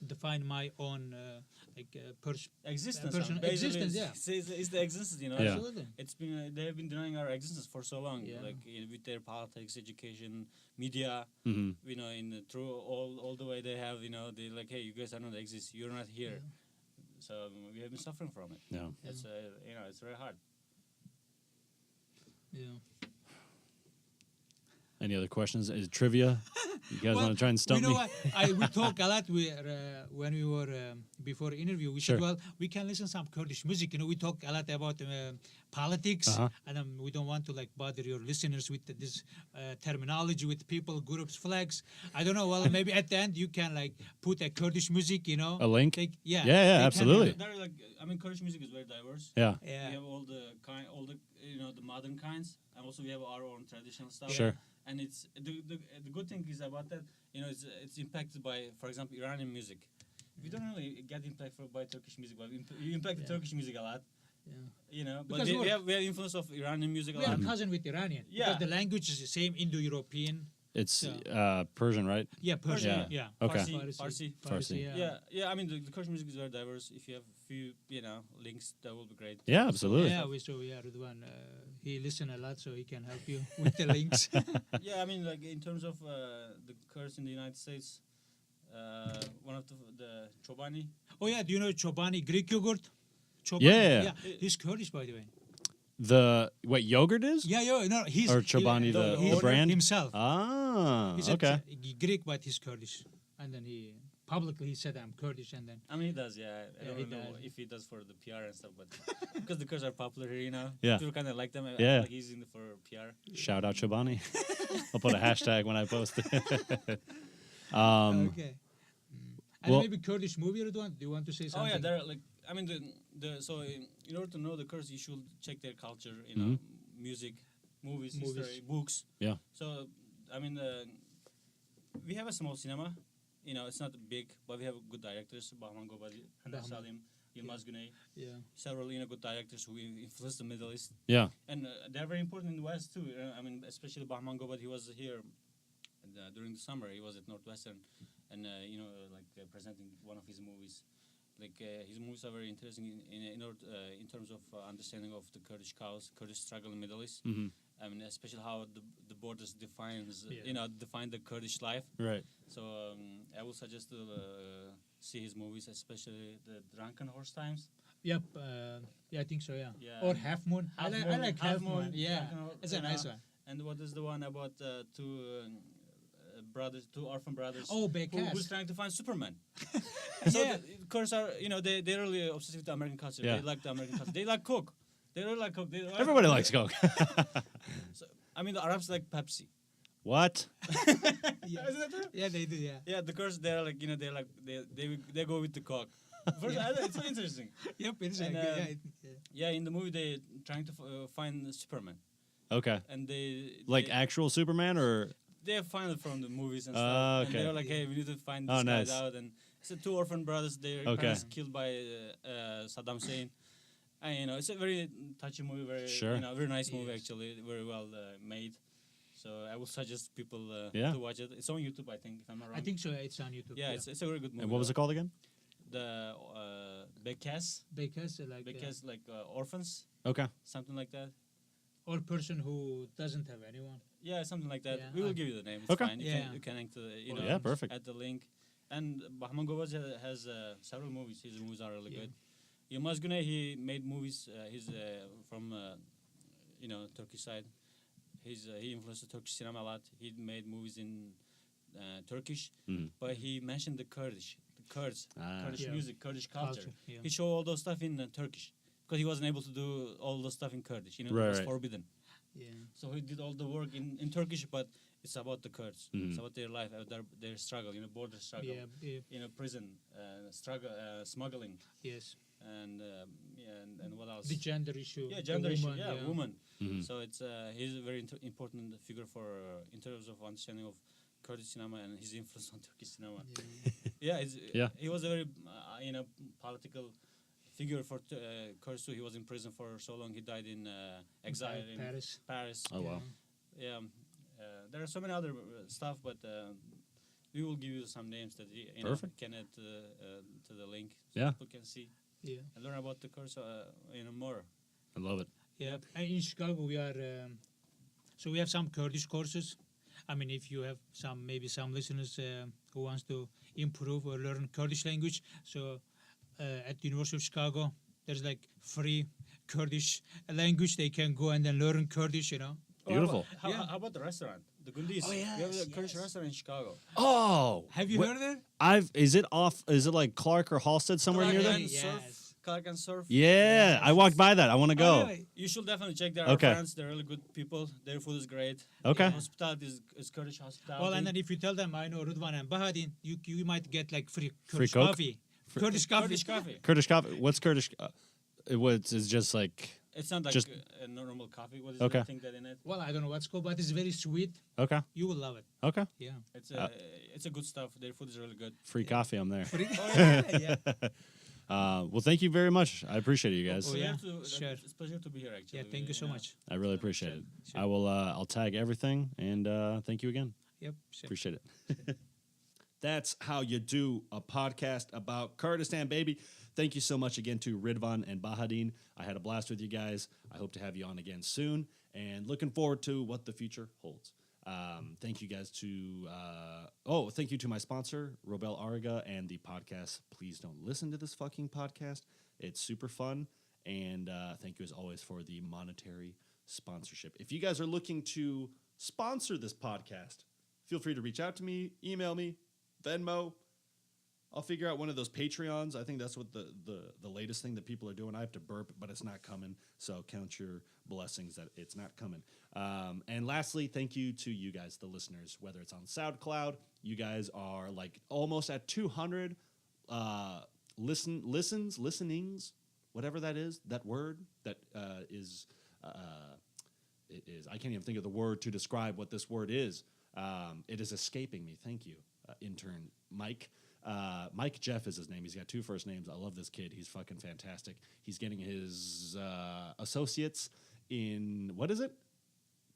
define my own Existence. personal basically, existence. Yeah. It's the existence. Yeah. Absolutely. It's been they have been denying our existence for so long, Yeah. with their politics, education, media. hmm Through all the way they have, they like, hey, you guys are not exist. You're not here. So we have been suffering from it. Yeah. It's it's very hard. Yeah. Any other questions? Is it trivia? You guys want to try and stump you know me? what? We talk a lot. When we were before interview, we Sure. said, well, we can listen some Kurdish music. You know, we talk a lot about politics, Uh-huh. and we don't want to like bother your listeners with this terminology with people, groups, flags. I don't know. Well, maybe at the end you can like put a Kurdish music. You know, A link? Yeah, Yeah, they can, absolutely. There are like, I mean, Kurdish music is very diverse. Yeah. Yeah. We have all the the modern kinds, and also we have our own traditional stuff. Sure. And it's the good thing is about that, it's impacted by, for example, Iranian music. We don't really get impacted by Turkish music, but you impact the Turkish music a lot. Yeah. But Because we have influence of Iranian music a We are lot. cousin with Iranian. Yeah. Because the language is the same Indo-European. It's Yeah. Persian, right? Yeah, Persian. Yeah. Yeah. Okay. Farsi. Yeah. Yeah. I mean, the Kurdish music is very diverse. If you have a few, links, that will be great. Yeah, absolutely. Yeah, we saw. Yeah, Ridvan. He listen a lot, so he can help you with the links. Yeah, I mean, like in terms of the Kurds in the United States, one of the Chobani. Oh yeah, do you know Chobani Greek yogurt? Chobani. Yeah. He's Kurdish, by the way. The what yogurt is? Yeah, no, he's Or Chobani, the he's brand? himself. Ah, He's okay. Greek, but he's Kurdish, and then he publicly said, "I'm Kurdish," and then I mean, he does, yeah. I don't he know does. if he does for the PR and stuff, but because the Kurds are popular here, Yeah. people kind of like them. I Yeah. feel like he's using it for PR. Shout out Chobani. I'll put a hashtag when I post it. Um, okay. And well- maybe Kurdish movie, Ridwan? Do you want to say Oh something? yeah, they're like, I mean, so in order to know the Kurds, you should check their culture, music, movies, history, books. Yeah. So, I mean, we have a small cinema. It's not big, but we have good directors: Bahman Gobadi, Hannah Bahman. Salim, Yilmaz Güney, Yeah. several good directors who influenced the Middle East. yeah. And they're very important in the West too. I mean, especially Bahman Gobad, he was here during the summer. He was at Northwestern, and presenting one of his movies. Like his movies are very interesting in terms of understanding of the Kurdish cause, Kurdish struggle in the Middle East. Mhm. I mean, especially how the borders defines, Yeah. define the Kurdish life. Right. So I would suggest to see his movies, especially the Drunken Horse Times. Yep. Yeah, I think so. Yeah. Yeah. Or Half Moon. I like Half Moon. Yeah, Drunken Horse, it's a nice one. And what is the one about two orphan brothers? Oh, Bekas. Who's trying to find Superman? So Yeah. the Kurds are, they're really obsessed with the American culture. Yeah. They like the American culture. They like Coke. They really like Coke. Everybody likes Coke. So, I mean, the Arabs like Pepsi. What? Yeah. Isn't that true? Yeah, they do. Yeah. Yeah, the Kurds, they're like, they go with the Coke. First, it's so interesting. Yep. It's And, like, Yeah, in the movie, they trying to find Superman, Okay. and Like actual Superman or? they find it from the movies and stuff. Okay. And they're like, hey, we need to find Oh, these guys nice. out. And it's two orphan brothers. Their Okay. parents killed by Saddam Hussein. And it's a very touchy movie, Sure. very nice movie Yes. actually, very well made. So I would suggest people Yeah. to watch it. It's on YouTube, I think, if I'm not wrong. I think so. It's on YouTube. Yeah, it's a very good movie. And what was it called again? The Bekas, Because like like orphans, Okay. something like that. or person who doesn't have anyone. Yeah, something like that. Yeah, We will I- give you the name. It's Okay. fine. Yeah. You can link to Yeah, perfect. add the link. And Bahman Gobaz has several movies. His movies are really Yeah. good. Yilmaz Güney, he made movies. He's from Turkish side. He influenced the Turkish cinema a lot. He made movies in Turkish, Mhm. but he mentioned the Kurdish, Kurds, Ah. Kurdish Yeah. music, Kurdish culture. Yeah. He showed all those stuff in Turkish because he wasn't able to do all those stuff in Kurdish. It Right, was right. forbidden. Yeah. So he did all the work in Turkish, but it's about the Kurds. Mhm. It's about their life, their struggle, border struggle, Yeah. prison struggle, smuggling, Yes. and what else? The gender issue. Yeah, the gender issue. woman, Yeah, woman. Mhm. So it's he's a very important figure for in terms of understanding of Kurdish cinema and his influence on Turkish cinema. Yeah. Yeah, he was a very political figure for Kurds too. He was in prison for so long. He died in exile in Paris. Paris. Oh wow. Yeah, there are so many other stuff, but we will give you some names that Perfect. can add to the link. So Yeah. people can see Yeah. and learn about the Kurds, more. I love it. Yeah. And in Chicago, we are. So we have some Kurdish courses. I mean, if you have maybe some listeners who wants to improve or learn Kurdish language, so at the University of Chicago, there's like free Kurdish language. They can go and then learn Kurdish. Beautiful. How about the restaurant? The Gundis. Oh, We have yes, a Kurdish restaurant in Chicago. Oh, Have you heard of it? Is it like Clark or Halstead somewhere near there? and Yes. surf. Clark and surf. Yeah, I walked by that. I want to go. Oh, really? You should definitely check their Okay. restaurants. They're really good people. Their food is great. Okay. Yeah, hospitality is Kurdish hospitality. Well, and then if you tell them I know Ridvan and Bahadin, you might get like free Free Kurdish Coke? coffee. Kurdish coffee. Kurdish coffee. Kurdish coffee. What's Kurdish? It's just like It's not like Just- a normal coffee. What is Okay. the thing that in it? Well, I don't know what's called, but it's very sweet. okay, You will love it. okay. Yeah. It's a good stuff. Their food is really good. Free coffee. I'm there. Free. yeah. Well, thank you very much. I appreciate it, you guys. Oh, yeah. Sure. Sure. It's a pleasure to be here. Actually. Yeah. Thank you so much. I really appreciate it. Sure. I will. I'll tag everything, and thank you again. Yep. Sure. Appreciate it. That's how you do a podcast about Kurdistan, baby. Thank you so much again to Ridvan and Bahadin. I had a blast with you guys. I hope to have you on again soon, and looking forward to what the future holds. Thank you guys to thank you to my sponsor, Robel Ariga, and the podcast. Please don't listen to this fucking podcast. It's super fun. And thank you as always for the monetary sponsorship. If you guys are looking to sponsor this podcast, feel free to reach out to me, email me, Venmo. I'll figure out one of those Patreons. I think that's what the latest thing that people are doing. I have to burp, but it's not coming. So count your blessings that it's not coming. And lastly, thank you to you guys, the listeners, whether it's on SoundCloud. You guys are like almost at 200 listenings, whatever that is, that word that is, it is. I can't even think of the word to describe what this word is. It is escaping me. Thank you, intern Mike. Mike Jeff is his name. He's got 2 first names. I love this kid. He's fucking fantastic. He's getting his associates in, what is it?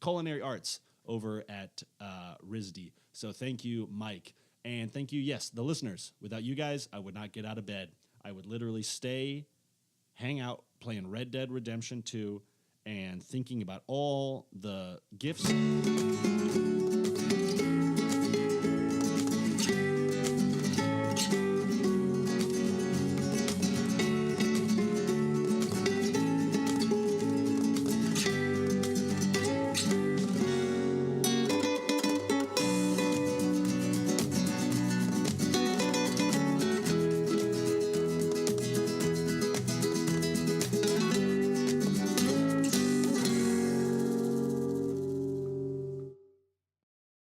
Culinary arts over at RISD. So thank you, Mike. And thank you, yes, the listeners. Without you guys, I would not get out of bed. I would literally stay, hang out, playing Red Dead Redemption 2, and thinking about all the gifts